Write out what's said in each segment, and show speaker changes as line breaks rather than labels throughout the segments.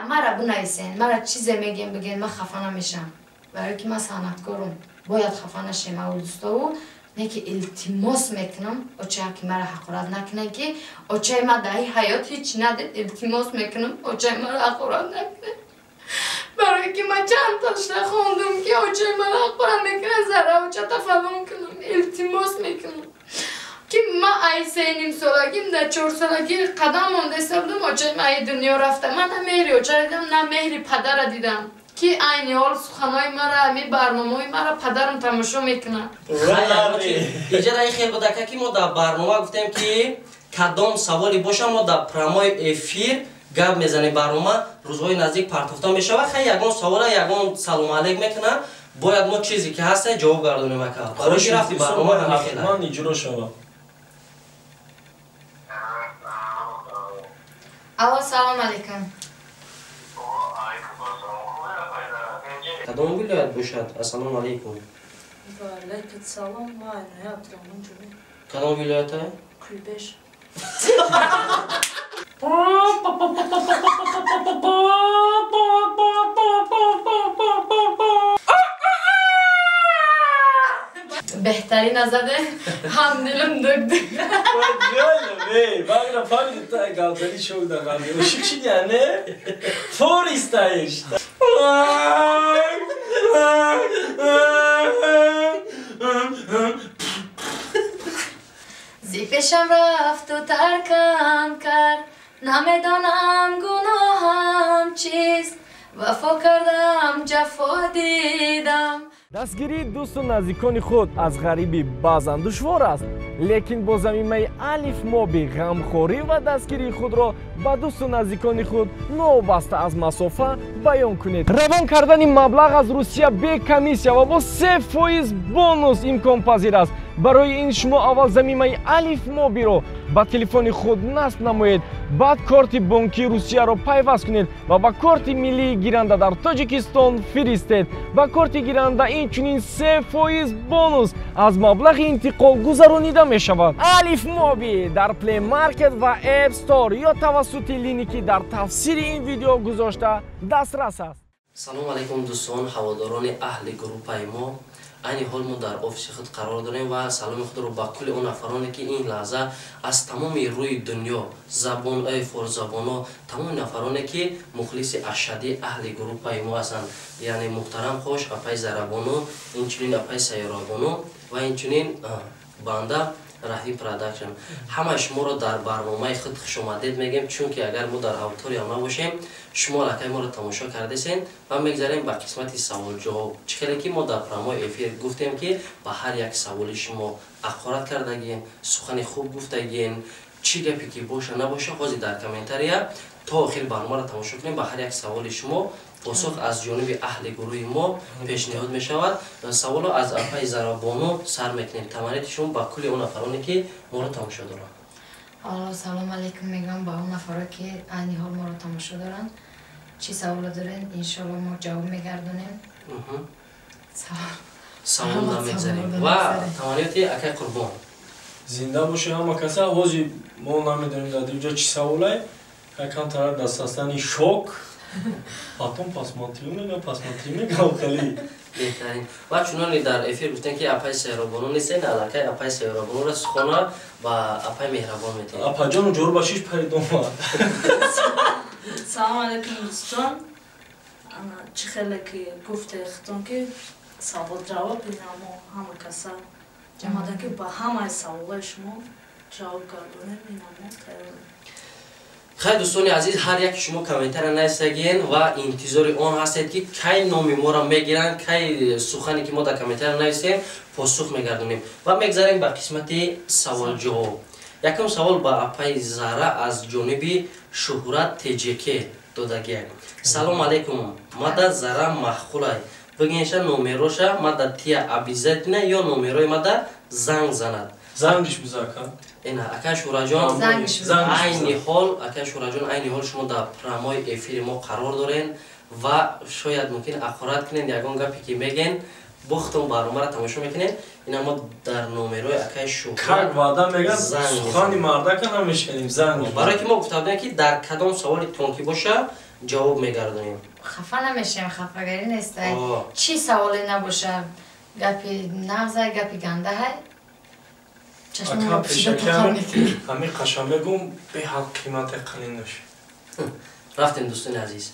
مرا بنویسین مرا چیزی میگین بگین من خفه نمیشم برای که من صنعتکارم باید خفه نشم اول دوستا نه که التماس میکنم اوچه که مرا حقارت نکنه که اوچه ما در حیات هیچ ندید التماس میکنم اوچه مرا حقارت نکنه برای که من چند تاشته خوندم که اوچه مرا حقارت میکنه زره اوچه تفاهم کنم التماس میکنم که ما ای 3.5 سالگیم در 4 سالگی قدم مونده سبدم اوچه ما ای دنیا رفتم من نه مهری اوچه دیدم نه مهری پدر دیدم که عین حال سخنای مرا امی برنامه‌های مرا پدرم تماشا میکنه.
اینجا در این خیلی بوده که ما در برنامه گفتیم که کدام سوالی باشه ما در پرامای افیر گپ میزنیم برنامه روزهای نزدیک پرتافته میشه خیلی یگان سوال یگان سلام علیک میکنه باید ما چیزی که هست جواب گردونیم اکا. برای رفتی برنامه همین
من اجرا شوم.
الو سلام علیکم.
کدام ولایت باشد؟ السلام علیکم.
و علیکم السلام ما نهاترامون جوری.
کدام ولایت های؟
کلبش.
بهترین نزده هم دلم دکده.
Gel bak fami ta galdali şov da galdi. Işık şimdi yani for isteyiş.
زیپشم رفت و ترکم کرد نمیدانم گناهم چیست وفا کردم جفا دیدم
دستگیری دوست و نزدیکان خود از غریبی بعضا دشوار است لیکن با ضمیمه الف مابی غمخوری و دستگیری خود را با دوست و نزدیکان خود نوبسته از مسافه بیان کنید روان کردن مبلغ از روسیه به کمیسیا و با 3% بونوس امکان پذیر است برای این شما اول ضمیمه الف مابی را با تلفن خود نصب نمایید بعد کارت بانکی روسیه را پیوست کنید و با کارت ملی گیرنده در تاجیکستان فرستید با کارت گیرنده اینچنین 3% بونوس از مبلغ انتقال گذرانیده می شود الف مابی در پلی مارکت و اپ استور یا توسط لینکی در تفسیر این ویدیو گذاشته دسترس است.
سلام علیکم دوستان هواداران اهل گروه ما این حال ما در آفیس خود قرار داریم و سلام خود رو با کل اون نفرانی که این لحظه از تمام روی دنیا زبان های فارسی زبان ها تمام نفرانی که مخلص اشدی اهل گروه ما هستند یعنی محترم خوش اپای زربانو اینچنین اپای سیارابانو و اینچنین بنده رحیم پروداکشن همه شما رو در برنامه خود خوش آمدید میگیم چون که اگر ما در آوتوریوم نباشیم شما لکه ما رو تماشا کردین و میگذاریم به قسمت سوال جواب چخیلی که ما در برنامه افیر گفتیم که به هر یک سوال شما اخبارات کردگین سخن خوب گفتگین چی گپی که باشه نباشه خواهی در کامنتاریا تا آخر برنامه رو تماشا کنیم به هر یک سوال شما پاسخ از جانب اهل گروه ما پیشنهاد می شود و سوال از اپای زربانو سر میکنیم تمرینشون با کل اون نفرانی که ما رو تماشا دارن.
حالا سلام علیکم میگم با اون نفرا که عین حال ما رو تماشا دارن چی سوال دارن انشالله ما جواب میگردونیم.
سوال نمیگذاریم و تمریناتی اکای قربان
زنده باشه همه کسی آوازی ما نمیدونیم در اینجا چی سوالای یکم طرف دست هستنی شوک Потом посмотрим خیلی
بهترین و چونانی در افیر گفتن که اپای سیارابانو نیستن علاقه اپای سیارابانو را سخونه و اپای مهربان میتین
اپا جانو جور باشیش پریدون
سلام علیکم دوستان چی خیلی که گفته اختون که سوال جواب بینم و همه کسا جمعه که با همه سوال شما جواب گردونه بینم
خیلی دوستان عزیز هر یک شما کامنتر نایستگین و انتظار آن هستید که کی نام ما را میگیرن کی سخنی که ما در کامنتر نایستیم پاسخ میگردونیم و میگذاریم به قسمت سوال جواب یکم سوال با اپای زهره از جانب شهرت تجیکه دادگی سلام علیکم ما در زهره مخولای بگینشه نومروشه ما در تیا ابیزت نه یا نومروی ما در زنگ زند
زنگش بزاکن
اینا اکای شورا جان عین حال اکای شورا جان عین حال شما در پرامای افیر ما قرار دارین و شاید ممکن اخورات کنین یگان گپی که میگین بختون برنامه را تماشا میکنین اینا ما در نومروی اکای شورا
کاک وعده میگن سخانی مرده کنم میشکنیم زنگ
برای که ما گفته بودیم که در کدام سوال تونکی باشه جواب میگردونیم.
خفه نمیشیم، خفگری نیست.
آه.
چی سوالی نباشه گپی نغزه گپی گنده های چشم
اکا
رو
پیشا
پشیده تخم
که
میکنی.
همین قشم بگم به حق قیمت قلین نشه.
رفتیم دوستان عزیز.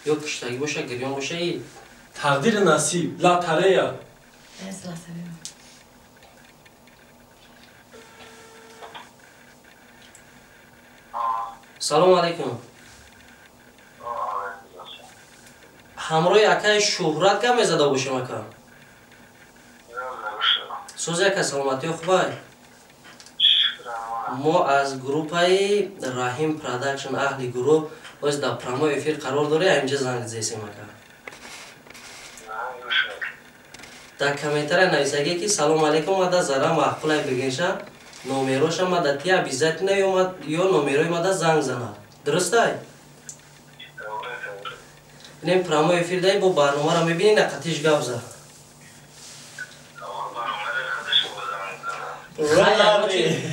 یا کشتگی باشه گریان باشه ای
تقدیر نصیب لا تره یا
سلام علیکم. همراه اکای شهرت کم زده باشیم اکا. سوز اکا سلامتی خوبه. ما از گروپای رحیم پروداکشن اهل گروه باز در پرامو افیر قرار داره اینجا زنگ زیسیم اکا. در کامنتر نویسگی که سلام علیکم ماده زرا محفوظ بگیشه نومروش ماده تیا بیزت نیومد یا نومروی ماده زنگ زنه درسته؟ این پرامو افیر دای با برنامه را میبینی نقطیش گوزه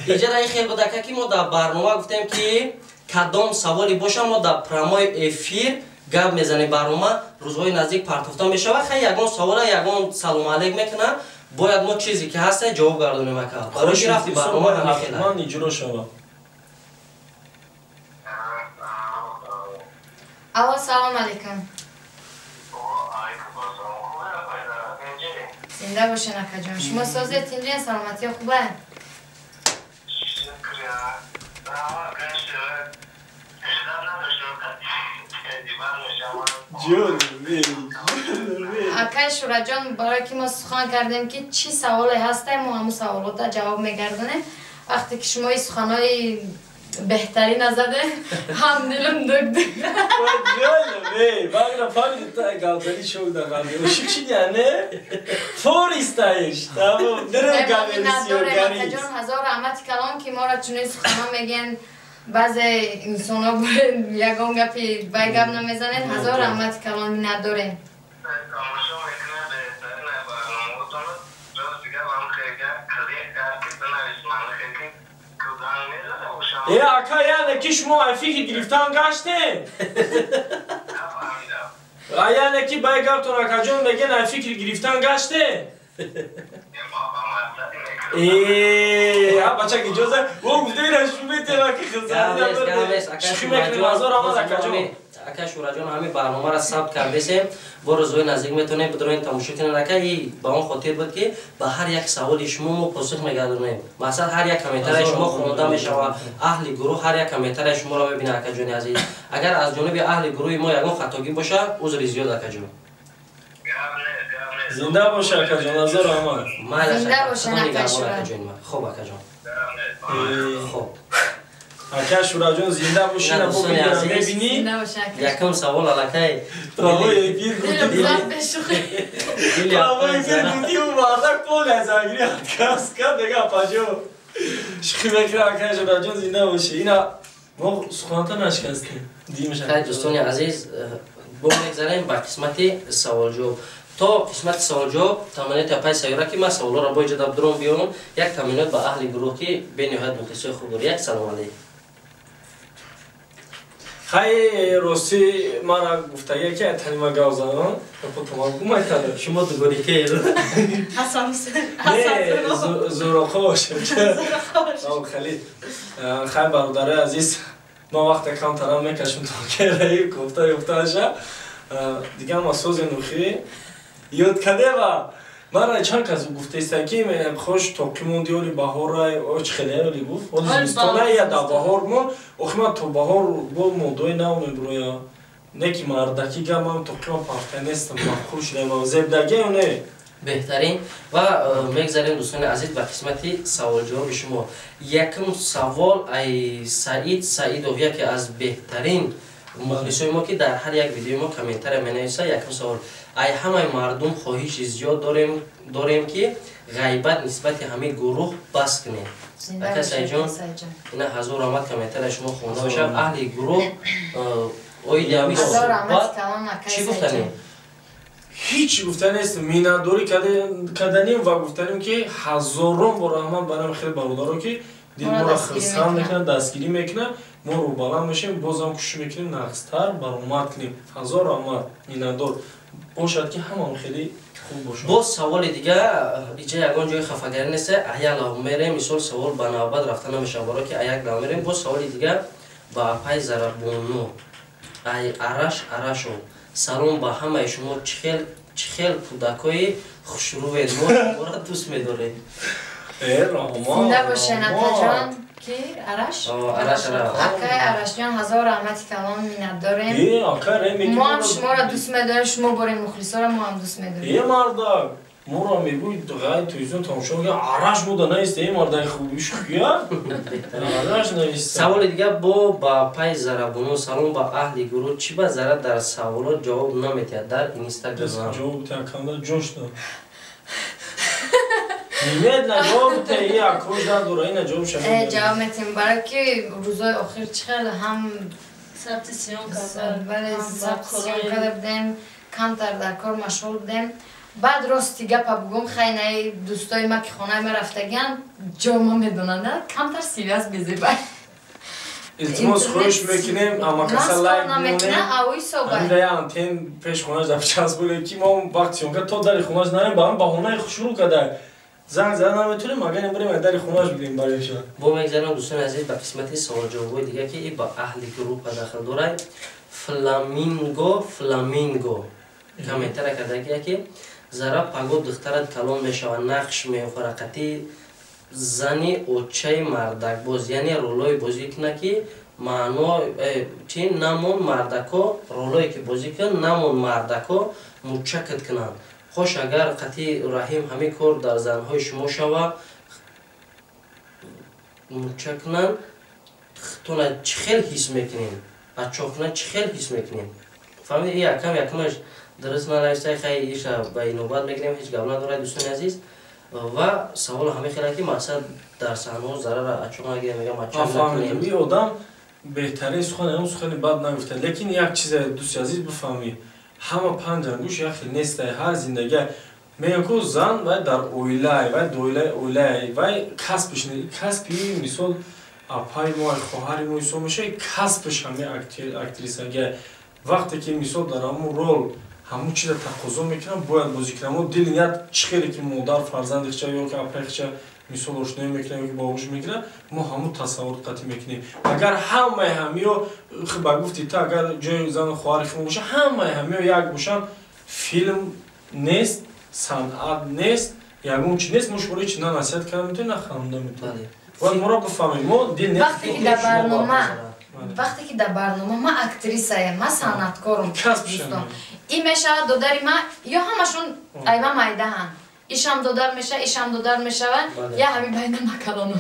اینجا در این خیلی بوده که ما در برنامه گفتیم که کدام سوالی باشه ما در پرامو افیر گپ میزنیم برنامه روزهای نزدیک پرتافته میشه و خیلی یگان سوال یگان سلام علیک میکنه باید ما چیزی که هست جواب گردونیم اکا برای رفتی برنامه همه خیلی
من اجرا شوم.
آوا سلام علیکم. زنده باشین اکا جان. شما سازت اینجا سلامتی خوبه؟ اکای شورا جان برای که ما سخن کردیم که چی سوالی هسته ما همون سوالات جواب میگردونیم وقتی که شما این سخنای بهتری نزده هم دلم دک دک
جالبه باید فهمید تا گالداری شو در قلبی وشی چی یعنی فوریستایش تمام درم گالی
اکا جان هزار رحمت کلام که ما را چنین سخنا میگن بعض انسان ها باید یکان گپی بای گپ نمیزنن هزار رحمت کلامی ندارن
ای اکا یعنی که شما افیقی گرفتان گشتین یعنی که بای گپ تون اکا جون بگن افیقی گرفتان گشتین ها بچه که جوزه و گفته اینا شومه تیما که خزانی نبرده شومه که نازار آمد اکا جون
اکا شورا جان همین برنامه را ثبت کرده با روزهای نزدیک میتونه بدونین تماشا کنین اکا این با اون خاطر بود که با هر یک سوال شما ما پاسخ میگردونیم مثلا هر یک کامنتر شما خونده میشه و اهل گروه هر یک کامنتر شما را ببینه اکا جان عزیز اگر از جانب اهل گروه ما یگان خطاگی باشه عذر زیاد اکا جان
زنده باشه اکا جان نظر آمد
زنده باشه اکا شورا
خوب اکا جان خوب
اکا شورا جان زنده باشه نبو ببینی
زنده باشه اکا
یکم سوال علاکه
پراموی پیر گوتی
دلم بشوخه
پراموی پیر گوتی و باردک پول ازاگری کس کرد دیگه پاجو شخی بکر اکا شورا جان زنده باشه اینا ما سخنتا نشکستیم
خیلی دوستان عزیز با میگذاریم به قسمت سوال جواب تا قسمت سوال جواب تمنیت پای سیاره که من سوالا را باید جداب درون بیارم یک تمنیت به اهل گروه که به نهایت مخلصای خوب داره یک سلام علیکم
خیلی راستی من گفتگی که تنیما گوزنان خود تمام کومای تره
شما دوگاری که
حسن
نه زورخه باشم چه خیلی خیلی برادر عزیز ما وقت کم ترم میکشم تا که رایی گفته یفتاشه دیگه ما سوز نوخی یاد کده و من رای چند کسی گفته است که خوش توکیمون دیوری بهار رای اوچ خیلی ولی گفت ولی زمستانه یا در بهار مون اخما تو بهار با مودوی نو میبرویا نکی مردکی گم هم توکیمون پارته نیستم خوش نیم زبدگی و نه
بهترین و میگذاریم دوستان عزیز به قسمت سوال جواب شما یکم سوال ای سعیدویه که از بهترین مخلصای ما که در هر یک ویدیو ما کامنتر مینویسه یکم سوال ای همه مردم خواهش زیاد داریم که غیبت نسبت همه گروه بس کنیم اکا سعید جان اینا هزار رحمت کامنتر شما خونده باشه اهل گروه اوی دیامی
هزار رحمت کلام اکا
چی گفتنیم؟
هیچ گفتن نیست مینادوری کردنیم و گفتنیم که هزاران با رحمت برام خیلی برادرها که دل ما را خرسان میکنن دستگیری میکنن мо рӯ баланд мешем, бозам кӯшиш мекунем нақстар баромад кунем. 1000 омад миннатдор бошад ки ҳамаон хеле хуб бошад.
боз саволи дига иҷа ягон ҷои хафагарӣ нест. аяла мерем мисол савол ба навбат рафта намешавад, баро ки аяк дам мерем. боз саволи дига ба апай Зарабону ай арашо салом ба ҳамаи шумо чӣ хел кӯдакои хушрӯед моро дӯст медоред?
зинда бошен атаҷон ки Араш акай Арашҷон 1000 раҳмати калом миннат дорем. мо ҳам шуморо дӯст медорем, шумо бори мухлисоро мо ҳам дӯст медорем.
Мардак моро мегӯй ғай телевизион тамошо мегӯй Араш буда наист мардаи хубиш куя? Араш наист.
Саволи дига бо ба пай Зарабону салом ба аҳли гурӯҳ чӣ ба зарад дар саволот ҷавоб наметиҳад дар Инстаграм?
Ҷавоб таканда ҷошта. Немедленно ҷавоб тей акӯжда дураина ҷавоб шавад.
ҷавоб метем баро ки рӯзои охир чӣ хел ҳам
сабти сиён
карда будем, камтар дар кор машғул будем. баъд рости гапа бугум хайнаи дӯстои ма ки хонаи ма рафтагиян ҷома медонанд камтар сериёз безебай.
Илтимос хоҳиш мекунем амакаса лайк
намекуна авои собай.
Амида антен пеш хонаш запчас буде ки мо вақт сиён кард то дари хонаш нарем ба баҳонаи шурӯъ кадай. Занг зада наметонем агар набарем дари хонаш бигирем бароиша.
Бо мегзарам дӯстони азиз ба қисмати савол-ҷавобҳои дига ки ба аҳли гурӯҳ дохил дорад. Фламинго комментария кардаги ки зара паго духтарат калон мешавад нақш мефарақати зани очаи мардакбоз яъне ролҳои бозӣ кунад ки маъно чи намон мардако ролҳое ки бозӣ кунад намон мардако мучакат кунанд. хош агар қатъи раҳим ҳамин кор дар занҳои шумо шава мучак кунанд хитона чӣ хел ҳис мекунем? бачоҳ кунанд чӣ хел ҳис мекунем? фаҳмид якамаш дуруст нанавистай хай иша ба инобат мегирем ҳеҷ гап надорад дӯстони азиз. ва савол ҳамин хеле ки мақсад дар саҳнаҳо зарара ачоқ нагирем мегам ачоқ накунем.
И одам беҳтарин сухан сухани бад нагуфтад, лекин як чизе дӯстои азиз бифаҳмӣ. Ҳама панҷангӯш яхе нестай ҳар зиндагӣ мегӯям ки зан вай дар оилаи вай доилаи оилаи вай касбиш касби мисол апаи мо хоҳари мо ҳисоб мешавад касбиш ҳамин актрисаги вақте ки мисол дар ҳамун рол ҳамун чиза тақозо мекунам бояд бозӣ кунам мо дил ният чӣ хеле ки модар фарзандихча ё ки апаихча мисол ошноӣ мекунам ё ки бобуш мекунам мо ҳамун тасаввур қатъӣ мекунем. Агар ҳамаи ҳамиё ба гуфти та агар ҷои зану хоҳари химо боша ҳамаи ҳамиё як бошанд филм нест, санъат нест, ягон чи нест, мо шуморо чи на насиҳат карда метавонем на ханда метавонем. Бояд моро бифаҳмем мо дил ният
вақте ки дар барнома ма актрисаям, ма санъаткорам
касбшам
ин мешавад додари ма ё ҳамашон айва майдаҳанд ишам додар мешавад ишам додар мешавад я ҳами байна макалоно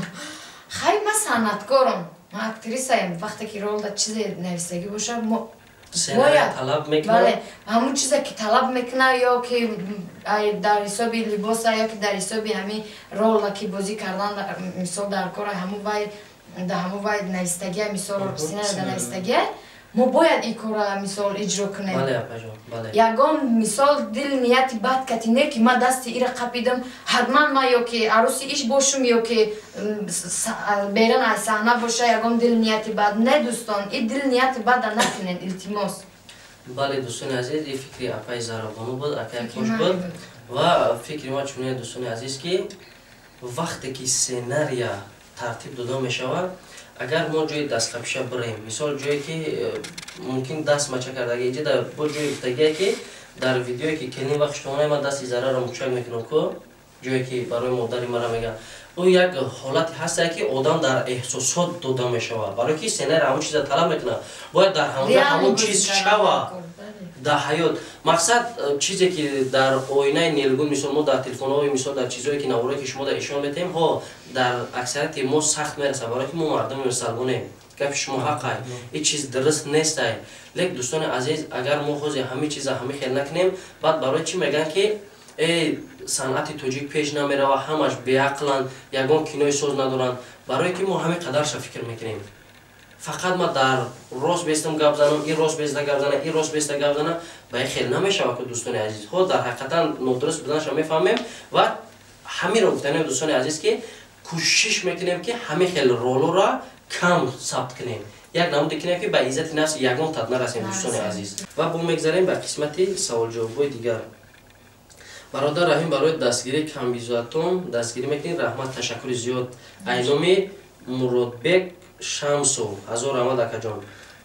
хай ма санъаткорам ма актрисаям вақте ки рол дар чизе навистагӣ боша бояд ҳамун чизе ки талаб мекуна ё ки дар ҳисоби либоса ё ки дар ҳисоби ҳамин рола ки бозӣ кардан мисол дар кора ҳамун вай навистагия мисол сценария дар навистагия мо бояд ин кора мисол иҷро кунем. Ягон мисол дил нияти бад кати не ки ма дасти ира қапидам ҳатман ма ё ки арӯси иш бошум ё ки беран аз саҳна боша ягон дил нияти бад не дӯстон ин дил нияти бада накунед илтимос.
бале дӯстони азиз ин фикри апай Зарабону буд акай хош буд ва фикри ма чунин дӯстони азиз ки вақте ки сценария тартиб дода мешавад агар мо ҷои дастқапиша бирем мисол ҷое ки мумкин даст мача кардаги иҷа дар бо ҷои гуфтагие ки дар видеое ки келин вақт штуонае ма дасти зараро мучак мекунам ко ҷое ки барои модари мара мегам ӯ як ҳолати ҳастае ки одам дар эҳсосот дода мешавад барои ки сценария ҳамун чиза талаб мекунад бояд дар ҳамун чиз шавад дар ҳаёт мақсад чизе ки дар оинаи нелгун мисол мо дар телефонҳои мисол дар чизое ки наворое ки шумо дар ишон метаем ҳо дар аксарияти мо сахт мерасад барои ки мо мардуми мусалмонем гапи шумо ҳақай ин чиз дуруст нестай лек дӯстони азиз агар мо ҳозир ҳамин чиза ҳамин хел накунем баъд барои чӣ мегӯянд ки санъати тоҷик пеш намерава ҳамаш беақланд ягон кинои соз надоранд барое ки мо ҳамин қадарша фикр мекунем фақат ма дар рост бестам гап занам ин рост беста гап занам ин рост беста гап занам ба ин хел намешавад ки дӯстони азиз ҳо дар ҳақиқатан нодуруст буданашро мефаҳмем ва ҳаминро гуфтанем дӯстони азиз ки кӯшиш мекунем ки ҳамин хел ролҳоро кам сабт кунем یک نمود کنیم که به عزت نفس یگان تد نرسیم دوستان عزیز. و با میگذاریم به قسمت سوال جواب‌های دیگر. برادر رحیم برای دستگیری کمبیزاتون دستگیری میکنید. رحمت تشکر زیاد. ایزومی مرادبک شمسو هزار رحمت اکا جان.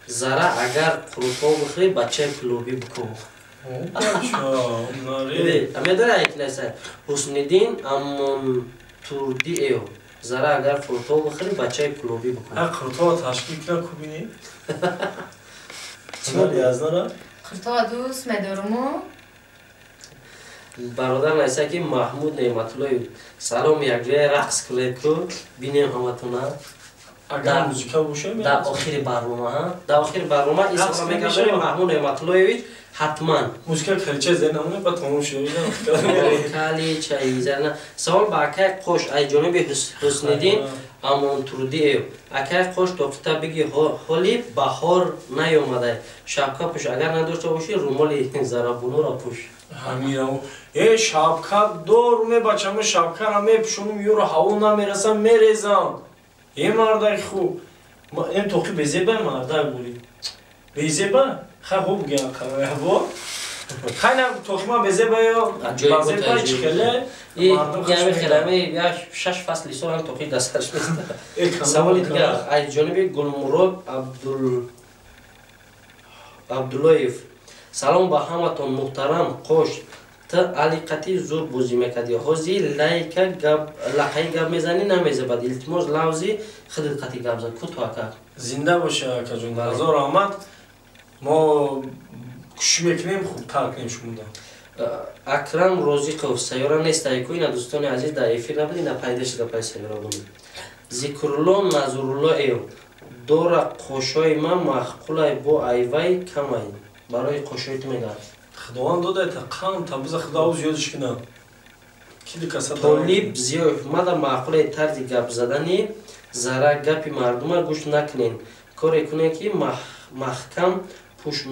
زره اگر قروپا بخوری بچه کلوبی بکن. اما داره یک نیسته حسندین امون توردی ایو زره اگر قروپا بخوری بچه کلوبی بکن.
قروپا تشکیل کنه کبینی؟ چه نیاز داره؟
قروپا دوست میدارمو
برادر نیسته که محمود نعمتالله سلام یک جای رقص کنید که بینیم همتونه.
اگر موزیکا باشه
در آخر برنامه در آخر برنامه این سوال میگم محمود نعمتالله حتما
موزیکا کلیچه زن نمونه با تمام شده
کلیچه زن سوال با اکای خوش ای جانب حسندین امون ترودی ایو اکای خوش دکتا بگی حالی بهار نیومده شبکه پوش اگر نداشته باشی رومالی زرابونو را پوش
همین ای شبکه دور بچه‌مو شبکه را میپوشونم یورو هوا نمیرسم میریزم ای مرد خوب ما این توقی بزیبه مرد بوری بزیبه خوب گیم کامه با خیلی توقی ما بزیبه یا بزیبه چکله
یعنی خیلی یا 6 فصل سال هم توقی دستش نیست. سوالی دیگر از جانب گلمراد عبداللهیف سلام با همتون محترم خوش تا علیقتی زور بوزی میکردی خوزی لایکه گب میزنی نمیزبد التماس لوزی خودت قطی گب زد کتو اکا
زنده باشه اکا جون هزار آمد ما کش میکنیم خوب تر کنیم شمونده
اکرم روزیقوف سیاره نیست ایکو اینا دوستان عزیز در افیر نبودی نه پیدا شده پای سیاره بودی ذکرالله نظرالله ایو دور خوشای من مخقولای با ایوای کمای برای خوشایت میگه
خداوند داده تا قام تا بز خدا زیادش کنه کی کسا
طالب زیاد ما در معقوله طرز گپ زدنی زره گپی مردم گوش نکنین کاری کنین که محکم پوش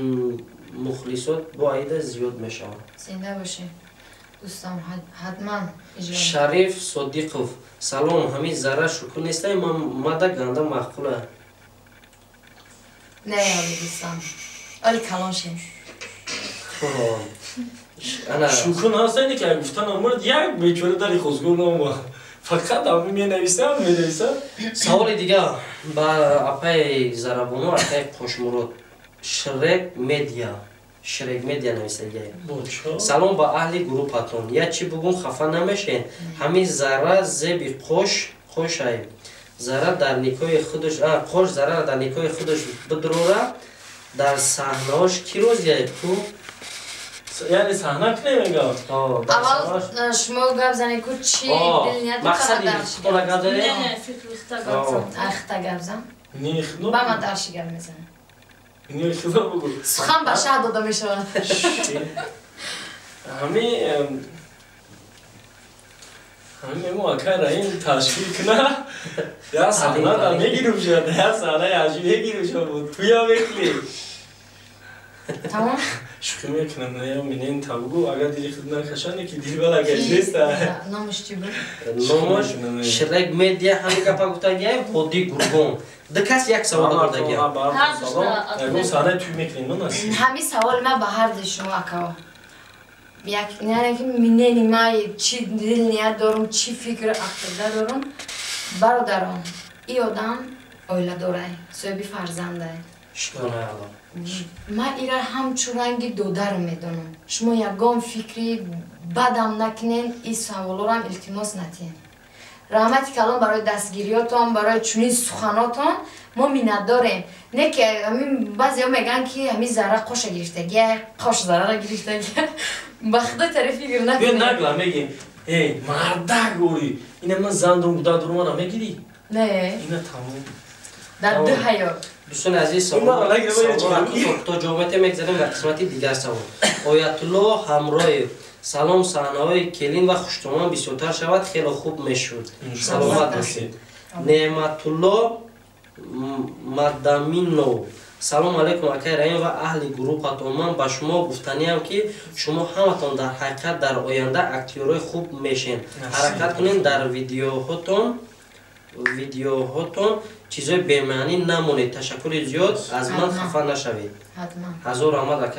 مخلصات با عیده زیاد میشه.
زنده باشه دوستان حتما
شریف صدیقوف سلام همین زره شکر نیسته ما در گنده معقوله
نه یاری دوستان آلی کلان شیم
شوکو ناسته که گفتن آمورد یک بیچوره داری خوزگور نامو فقط همه می نویسته هم می نویسته
سوال دیگه با اپای زرابونو اپای خوشمورد شرک میدیا نویسته گه سلام با اهل گروپاتون یا چی بگون خفه نمیشین همین زره زبی خوش های زره در نیکای خودش خوش زره در نیکای خودش بدروره در صحنه‌اش کی روز گرفت تو
یعنی صحنه کنه میگه
اول شما گپ زنی که چی دل نیت
مقصدی تو گپ زنی
نه فکر
اختا گپ زن
نه خدا
با من درشی گپ میزنه
نه خدا بگو
سخن به شهر داده میشه
همین موقع این تشکیل کنه یا صحنه در میگیرم شد یا صحنه عجیب میگیرم شد تو یا بکلی
تمام
شوخی میکنم نه منین تابگو اگر دیری خود نکشانی که دیری بالا گشت نیست
نامش چی بود؟
نامش شرک میدیا همین گپا گفتن یه خودی گرگون دکس یک سوال داده گیا
اگه صحنه توی میکنیم من هستی
همین سوال من به هر دل شما اکاو یعنی که منینی ما چی دل نیت دارم چی فکر اقتدا دارم برادران ای آدم اویله داره صاحبی فرزنده من ایره همچون رنگی دوده رو میدونم شما یکم فکری بدم نکنین این سوالا رو هم التماس نتین رحمتی کلام برای دستگیریاتون برای چونین سخناتون ما مینت داریم نه که بعضی ها میگن که همین زره قوش گرفتگی قوش زره را گرفتگی بخدا طرفی گر نکنه
بیا نگلا میگیم ای مرده گوری اینه من زندون بوده درمان هم میگیری
نه
اینه تمام
در دو حیات
دوستان عزیز سوال تا جامعه میگذاریم در قسمتی دیگر سوال آیت الله همراه سلام صحنه‌های کلین و خوشتومان بسیارتر شود خیلی خوب میشود سلامت باشید نعمت الله مدامینو سلام علیکم اکای رحیم و اهل گروهتون من با شما گفتنیم که شما همتون در حقیقت در آینده اکتورای خوب میشین حرکت کنین در ویدیوهاتون چیزای بی‌معنی نمونید. تشکر زیاد از من خفه نشوید.
حتما.
هزار رحمت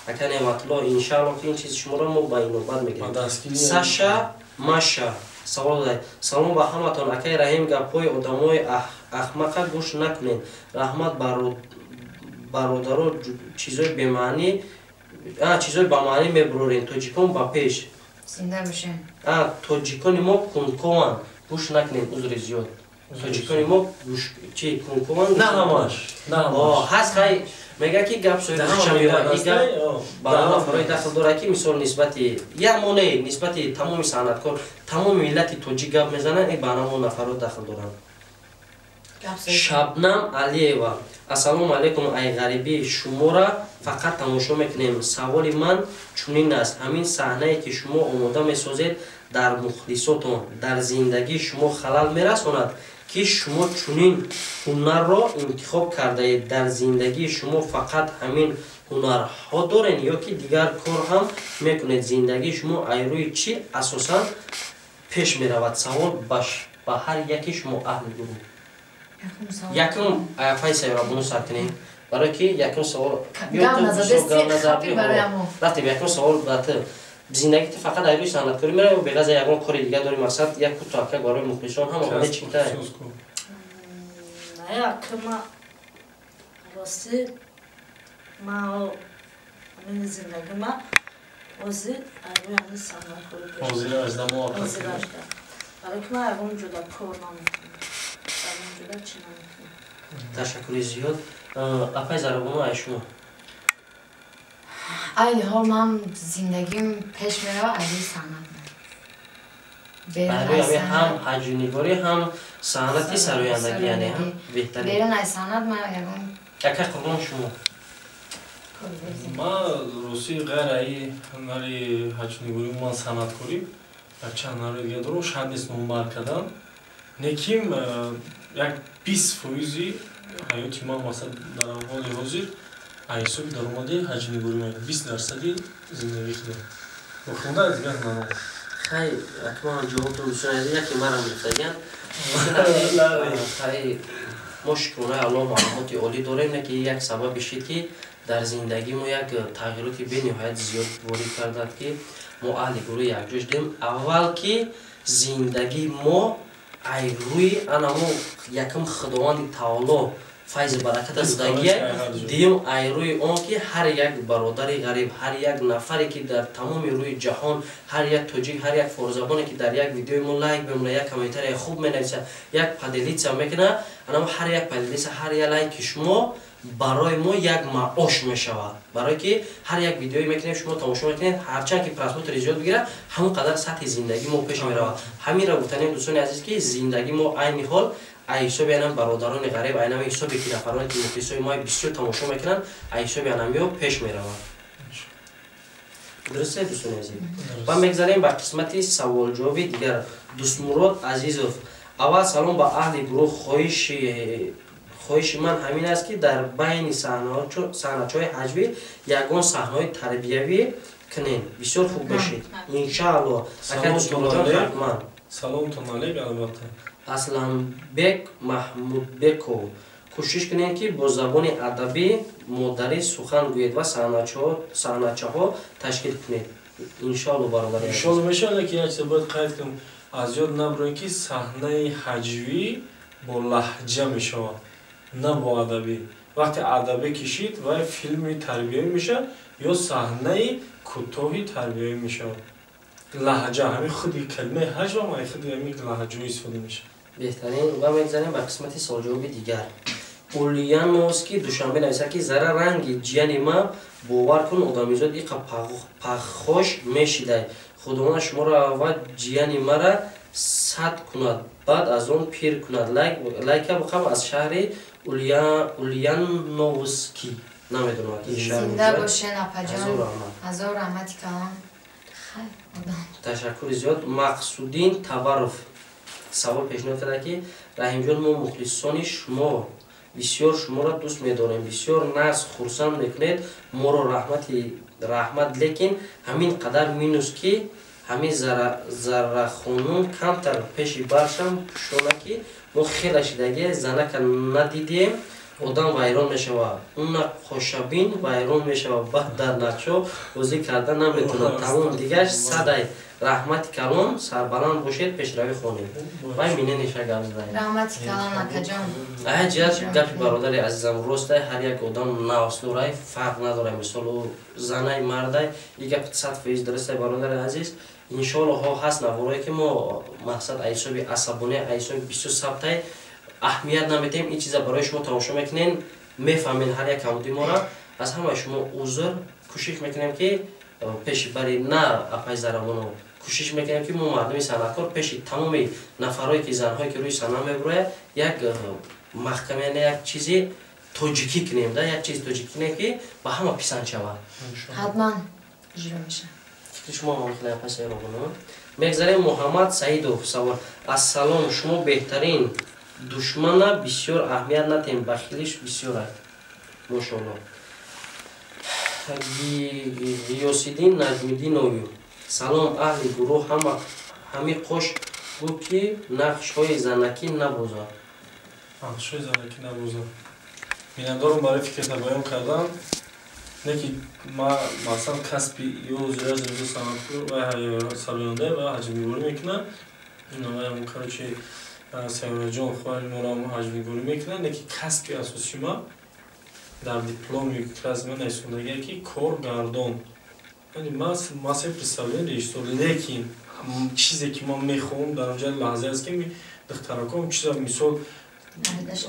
اکا نعمت الله انشاءالله که این چیز شما را ما با این نوبت میگیریم. ساشا ماشا سوال دارید. سلام به همتون. اکای رحیم گپای آدمای احمق گوش نکنید. رحمت برادرو چیزای بی‌معنی چیزای با معنی میبرورین. توجیکان با پیش
زنده باشین.
توجیکان ما کنکوان گوش نکنید. عذر زیاد. توجیکان ما گوش چی کنکوان
نه همش
هست خیلی میگه که گپ سوی خوشم میاد. این گپ برای فرای داخل داره که مثال نسبتی یا مونه نسبتی تمام صنعتکار تمام ملت توجی گپ میزنن. این برنامه نفرات داخل دارن. شبنم علیوا السلام علیکم. ای غریبی شما را فقط تماشا میکنیم. سوال من چنین است. همین صحنه‌ای که شما آماده میسازید در مخلصاتون در زندگی شما خلل میرساند که شما چنین هنر را انتخاب کرده اید؟ در زندگی شما فقط همین هنرها دارین یا که دیگر کار هم میکنید؟ زندگی شما ای روی چی اساسا پیش میرود؟ سوال با هر یکی شما اهل گروه یکم فایسه را بونو سر کنیم برای که یکم سوال
گام نزدستی برای امو
وقتی یکم سوال باته زندگی تو فقط ایروی صنعتکاری میره و بغض یکم کار دیگه داری مقصد یک کوتاه برای مخلصان هم آماده چی می‌تونه؟
نه یکم راستی ما من زندگی ما وزی ایروی همین صنعتکاری
وزیر اجدام و
وزیر اجدام برای که ما یکم جدا کار نمی‌کنیم. جدا چی نمی‌کنیم.
تشکر زیاد. اپای زربانو ای شما
این حال من زندگیم پیش میره و علی صنعت
هم حجونیگاری هم صنعتی سرویندگی یعنی هم بهترین
بیرون از صنعت من
یکه قربان شما
ما روسی غیر ای هنری حجونیگاری من صنعتکاری چند هنری دیگه دارم شاید نیست نمبر کردم نکیم یک 20% حیاتی ما مثلا در حال حاضر حسابی درآمدی حجونیگاری میکنم 20% زندگی خودم با خونده دیگه نمام
خیلی اکمان جواب تو دوستان یکی مرا میفتگن خیلی ما شکرانه الله معلوماتی عالی داریم نه که یک سبب بشید که در زندگی ما یک تغییراتی به نهایت زیاد وارد کردند که ما اهل گروه یک جوش دیم. اول که زندگی ما ای روی انمو یکم خداوند تعالی فیض برکت از زندگی دیم ای روی آن که هر یک برادر غریب هر یک نفری که در تمام روی جهان هر یک توجیه هر یک فارزبانی که در یک ویدیو ما لایک بمونه یک کامنتر خوب مینویسه یک پدلیت میکنه انما هر یک پدلیت هر یک لایک شما برای ما یک معاش میشود برای که هر یک ویدیویی میکنیم شما تماشا میکنید هرچند که پراسپورت زیاد بگیره همون قدر سطح زندگی ما پیش میرود. همین را گفتنیم دوستان عزیز که زندگی ما عین حال ایسو بیانم برادران غریب اینم ایسو که نفرانی که مخلصای ما بسیار تماشا میکنن ایسو بیانم یا پیش میرود. درسته دوستان عزیز؟ و میگذاریم به قسمت سوال جواب دیگر. دوست مراد عزیزوف اول سلام با اهل گروه خواهش من همین است که در بین صحنه‌های حجوی یگان صحنه‌های تربیوی کنین بسیار خوب بشید ان شاء الله.
سلامتون علیک البته
اصلا بک محمود بکو کوشش کنین که با زبان ادبی مادری سخن گویید و صحنه‌ها تشکیل کنید ان شاء الله برابر
ان شاء الله میشه که یک چیز باید قید کنم از یاد نبرین که صحنه حجوی با لهجه میشه نه با ادبی. وقتی ادبی کشید و فیلمی تربیوی میشه یا صحنه کوتاهی تربیوی میشه لهجه همین خودی کلمه حج و من خودی همین لهجه استفاده میشه
بهترین. و میگذاریم به قسمت سوال جواب دیگر. اولیان موسکی دوشنبه نویسه که ذره رنگ جیانی ما باور کن آدمیزاد ایقا پخوش میشیده خودمان شما را و جیانی ما را سد کند بعد از اون پیر کند لایک بخواب از شهر اولیانووسکی نمیدونم که شهر
زنده باشه نپجان هزار رحمتی کلام
تشکر زیاد. مقصودین تبرف سوال پیشنهاد کرده که رحیم جان ما مخلصان شما بسیار شما را دوست می‌داریم بسیار ناز خرسند میکنید ما را رحمت لیکن همین قدر مینوس که همین ذره خونون کمتر پیش برشم شونه که ما خیلی شدگی زنک ندیدیم آدم ویران میشود اون خوشبین ویران میشود بعد در نقشو بازی کردن نمیتونه تمام دیگرش صدای رحمت کلام سربلند باشید پیشروی خونید وای مینه نشه گرد داریم
رحمت کلام اکا جان
ای جد گپی برادر عزیزم راسته هر یک آدم ناسنورای فرق نداره مثال زنای مردای یک گپ 100% درسته برادر عزیز انشالله ها هست نوارایی که ما مقصد ایسابی عصبانی ایسابی بسیار ثبتای اهمیت نمیدیم این چیزا برای شما تماشا میکنین میفهمین هر یک عمودی ما را از همه شما عذر کوشش میکنیم که پیش برای نه اپای زرمونو کوشش میکنیم که ما مردمی صنعتکار پیش تمام نفرایی که زنهایی که روی صحنه میبره یک محکمه نه یک چیزی توجیکی کنیم ده یک چیز توجیکی کنیم که با همه پسند شود
حتما اجرا میشه
شما هم خیلی پس رو بگم میگذاریم محمد سعیدوف سوال السلام شما بهترین دشمن بسیار اهمیت ندیم بخیلش بسیار است ماشاءالله غیاس‌الدین نجمی‌الدین نویو سلام اهل گروه همه خوش بود که نقش های زنکی نبوزد
نقش های زنکی نبوزد بینندارم برای فکر بیان کردن نه که ما مثلا کسبی یا زیاد صنعتکار و سالونده و حجمی گوری میکنن اینا ممکنه که سیاره جان خواهی مورام حجمی گوری میکنن نه که کسبی اساسی ما در دیپلومی کلاس من نشوندگی که کار گردان یعنی ما سه представляю что لیکن چیزی که ما میخوام در اونجا لحظه است که دخترکم چیزا مثال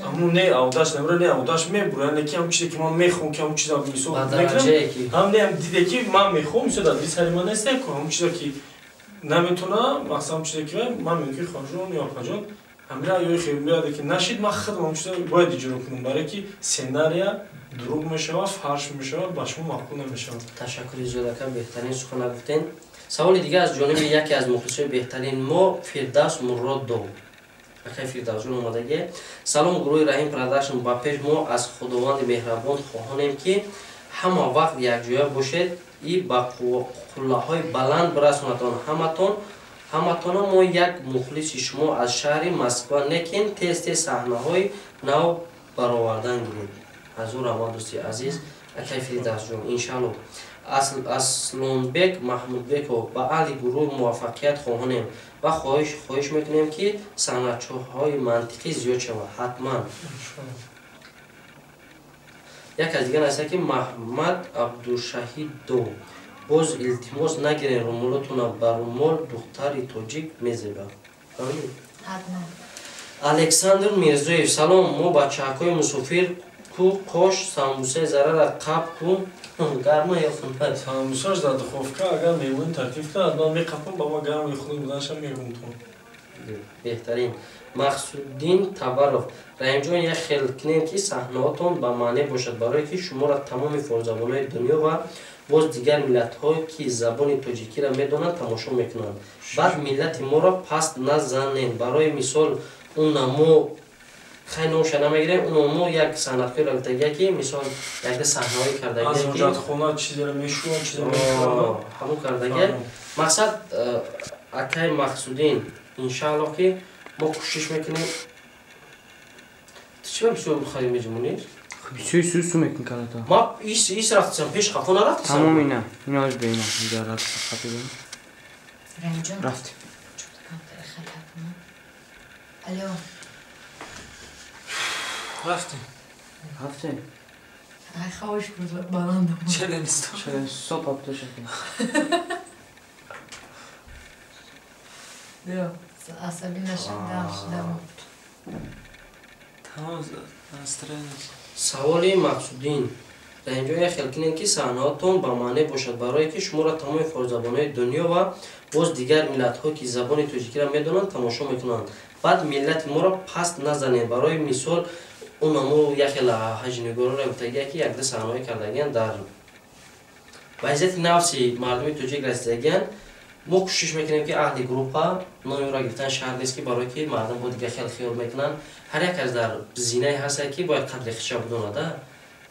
همون نه اوداش نمیره نه اوداش میبره نه که هم چیزی که ما میخوام که هم چیزا مثال میکنم هم نه دیده که من میخوام مثلا در بیسری من است کنم چیزا که نمیتونم مثلا چیزی که من میگم خانجون یا خانجون همراه یه خیلی میاد که نشید ما خودم چیزا باید اجرا کنم برای که سناریو دروغ میشه فرش میشه با شما مقبول نمیشه
تشکر زیادکم بهترین سخن گفتین سوال دیگه از جانب یکی از مخلصای بهترین ما فردوس مراد دو اخی فردوس جون اومدگی سلام گروه رحیم پرادکشن با پیش ما از خداوند مهربان خواهانیم که همه وقت یک جای باشید ای با قله‌های بلند برسونتان همتون ما یک مخلص شما از شهر مسکو نکن تست صحنه‌های نو برآوردن گیرید حضور اما دوستی عزیز اکی فردوس جون انشالله اسلانبک محمودبک و با اهل گروه موفقیت خواهانیم و خواهش میکنیم که صنعت‌های منطقی زیاد شود حتما یک از دیگر است که محمد عبدالشهید دو باز التماس نگیرین رومولتون بر رومول دختری توجیک میزبه
حتما
الکساندر میرزویف سلام ما بچه‌های مسافر کو قوش ساموسه ضرر قاب کو گرما یافتن
ساموساش در دخوفکا اگر میمون تکلیف کرد من میقپم با ما گرم یخونی بودنشم میمون تو
بهترین مقصودین تبرف رحیم جان یک خیلی کنیم که صحنه‌هاتون با معنی باشد برای که شما را تمام فرزبان‌های دنیا و باز دیگر ملت‌ها که زبان تاجیکی را میدونند تماشا میکنند بعد ملت ما را پست نزنین برای مثال اون نمو خیلی نوشه نمیگیریم اون نمو یک صنعتکار را گفتگی که مثال یک صحنه‌ای کردگی
از اونجا خونه چیزی را میشون چیزی را میخورم
همون کردگی مقصد اکی مقصودین انشاءالله که ما کوشش میکنیم چی بسیار بخواهی میجمونید؟
بسیار سوسو میکن کلاتا
ما ایس رفتیم پیش خفا نرفتیم
تمام اینا اینا از بینم اینجا رفتیم خفا بینم
رنجان
رفتیم
الو
رفتیم
ای خواهش بود بلندم
چرا صبح آبتا شدیم
بیا عصبی نشم درش دارم
تمام استرس
سوالی مقصودین در اینجا یک خیلی کنید که صحنه‌هاتون با معنی باشد برای که شما را تمام فرزبان‌های دنیا و باز دیگر ملت‌ها که زبان تاجیکی را میدونند تماشا میکنند بعد ملت ما را پست نزنید برای مثال اون همون یک خیلی حجنگار را گفتگی که یک ده صحنه‌ای کردگیان در وضعیت نفسی مردمی تاجیک رسیدگیان ما کوشش میکنیم که اهل گروه نامی را گرفتن شهر نیست که برای که مردم با دیگه خیلی خیال میکنن هر یک از در زینه هست که باید قدر خیشه بدونه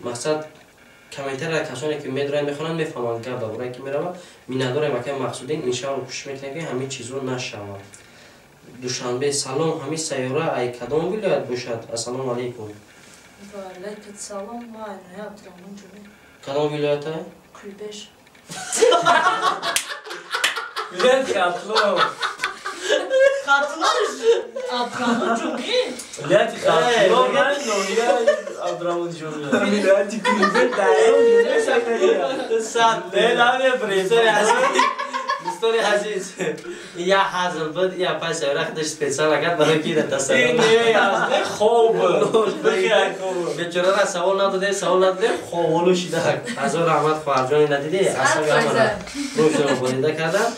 مقصد کامنتر را کسانی که میدونن میخونن میفهمن گپ برای که میرم مینداره مکان مقصودین انشاءالله کوشش میکنیم که همین چیز رو نشود душанбе салом ҳами сайёра ай кадом вилоят бошад? Ассалому алайкум.
Ва алайкум салом ва нояб Абдурахмон ҷуми.
Кадом вилоят ай?
Кӯйбеш.
Вилоят Хатлон.
Хатлон Абдурахмон ҷуми.
Вилоят Хатлон ман ноҳия Абдурахмон ҷуми.
Вилоят Кӯйбеш даём
Сад.
Леламе бресори
Дӯстони азиз, я ҳазл буд, я пай сайёра худаш специал агар барои ки да тасаввур.
не хоб.
Бечора савол надоде, ховолу шида. Ҳазор раҳмат хоҳарҷони надиди, асаби ҳамара рӯшро борида кардам.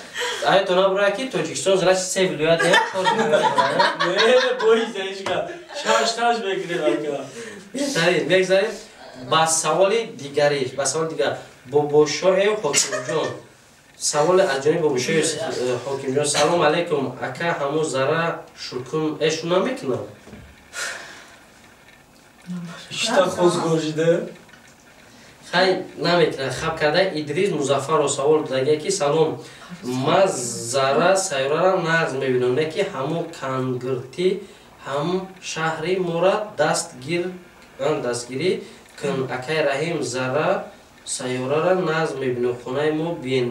Ай то набурая ки Тоҷикистон зира 3 вилоят не?
Не, бойся ишка. Шаш бекиред ака.
Беҳтарин, мегзарем ба саволи дигари, ба саволи дигар. Бобошоев Ҳокимҷон. Савол аз ҷониби Бобошоев Ҳокимҷон. Салом алайкум. Ака ҳамун зара шукум эшуна мекунам?
Ишта хозгожида.
Хай намекунам. Хаб карда Идрис Музаффаров савол додага ки салом. Ма зара сайёрара нағз мебинам, не ки ҳамун кангирти ҳам шаҳри мора дастгирӣ кун. Акай Раҳим зара сайёрара нағз мебинам. Хонаи мо биен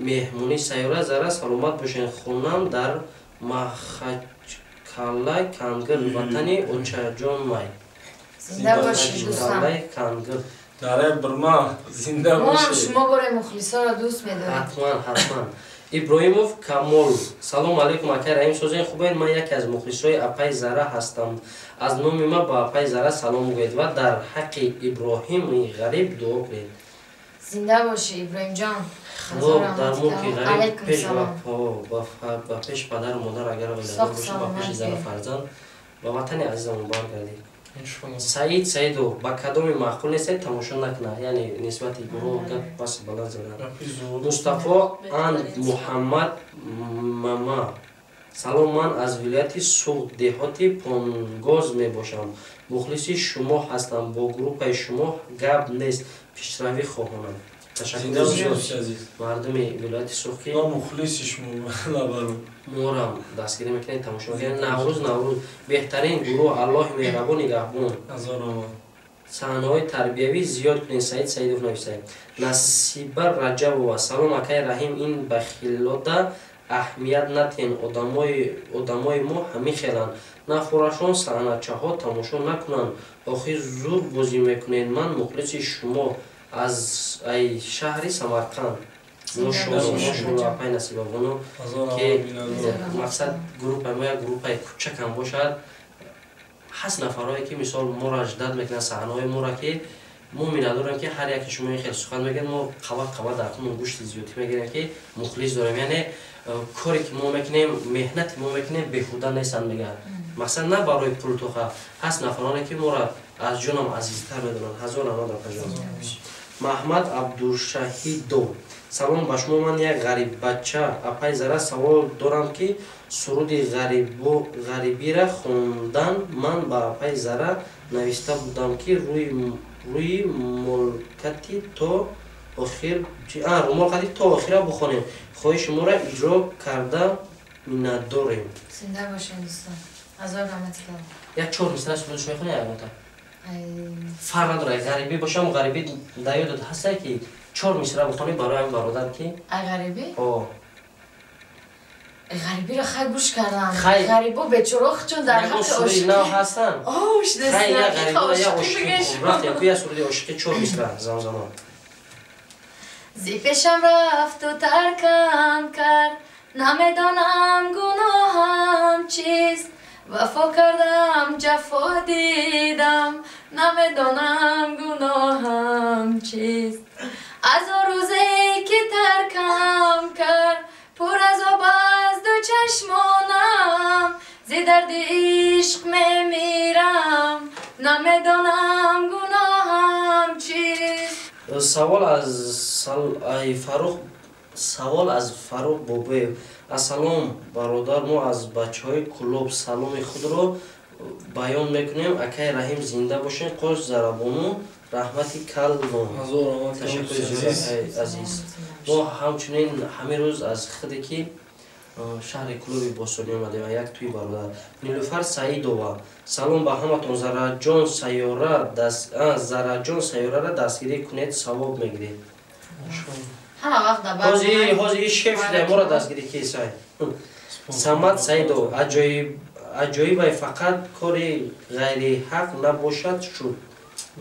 меҳмонӣ сайёра зара саломат бошен. Хонам дар Махачкалай Кангир ватани Очаҷон май.
Зинда бошед дӯстам.
Калай Кангир.
Даре бурма зинда
мо ҳам
бошед.
шумо бори мухлисоро дӯст медорем.
ҳатман. Иброҳимов Камол. Салом алайкум акай Раҳим созен хубен. Ман яке аз мухлисои Апай Зара ҳастам. Аз номи ман ба Апай Зара салом гӯед ва дар ҳаққи Иброҳими ғариб дуо кунед.
Зинда боши Иброҳимҷон.
Худо дар мулки ғариб пеш ба пеш падару модар агар оиладор боша ба пеши зара фарзанд ба ватани азизамон баргардед. Саид Саидов ба кадоми маъқул нестед тамошо накуна, яъне нисбати гурӯҳ гап баси баланд задан. Мустафо Анд Муҳаммад Мама. Салом, ман аз вилояти Суғд деҳоти Понгоз мебошам. Мухлиси шумо ҳастам. Бо группаи шумо гап нест, пешравӣ хоҳонам.
Зинда бошед азиз.
Мардуми вилояти Суғд ки
Мо мухлиси шумо лабару.
морам дастгирӣ мекунед тамошо мекунед. Наврӯз беҳтарин гурӯҳ, Аллоҳи меҳрабон нигаҳбон.
Азор омад.
Саҳнаҳои тарбиявӣ зиёд кунед. Саид Саидов нависад. Насиба Раҷабова. Салом акай Раҳим, ин ба хилода аҳамият натен. Одамои мо ҳамин хеланд. На фурашон саҳначаҳо тамошо накунанд. Охир зуд бозӣ мекунед. Ман мухлиси шумо аз ай шаҳри Самарқанд. Мошоалло апай Насибовоно ки мақсад группаи мо як группаи кӯчакам бошад. ҳаст нафарое ки мисол мора ждат мекунанд саҳнаҳои мора ки мо минадорем ки ҳар яке шумо хел сухан мегӯед. Мо қават дар хунон гӯшти зиёдӣ мегирем ки мухлис дорем, яъне коре ки мо мекунем, меҳнати мо мекунем беҳуда нестанд мегӯяд. Мақсад на барои пул туха. ҳаст нафароне ки мора аз ҷонам азизтар медонанд. ҳазор рамад апажон. Маҳмад Абдушаҳидов. Салом ба шумо, ман як ғариббача Апай Зара савол дорам ки суруди ғарибира хондан ман ба Апай Зара нависта будам ки рӯи молкати то охира бухонем. Хоҳиши шуморо иҷро карда миннатдорем.
Зинда бошед дӯстам. Ҳазор раҳмати калом.
Як 4 мисра сурудиш мехонӣ ягота? Фарқ надорад, ғарибӣ бошам, ғарибӣ дар ёдат ҳастае ки 4 мисра бухонӣ барои ҳамин бародар ки
Ай ғарибӣ?
О.
Ғарибиро хай гӯш кардам. Ғарибо бечораҳ чун дар ҳаққи
ошиқи нав ҳастанд.
Хай
як ғарибо як ошиқи рафт яку як суруди ошиқи 4 мисра замзамон.
Зи пешам рафту таркам кард, намедонам гуноҳам чист. Вафо кардам, ҷафо дидам, намедонам гуноҳам чист. Аз он рӯзе ки таркам кард, пур аз об аз ду чашмонам. Зи дарди ишқ мемирам, намедонам гуноҳам чист. Савол аз Фарух Бобоев. Ассалом бародар, мо аз бачаҳои клуб саломи худро баён мекунем. Акай Раҳим зинда бошед. Qosh Zarabonu раҳмати калон. Ташаккури зиёд акай азиз. Мо ҳамчунин ҳамин рӯз аз худе ки
шаҳри клуби босонӣ омадем ва як туи бародар нилуфар саидова салом ба ҳаматон зараҷон сайёрара дастгирӣ кунед савоб мегиред
ҳама вақт
ҳозир шеф шуда моро дастгирӣ кесай самат саидов аҷоибай фақат кори ғайриҳақ набошад шуд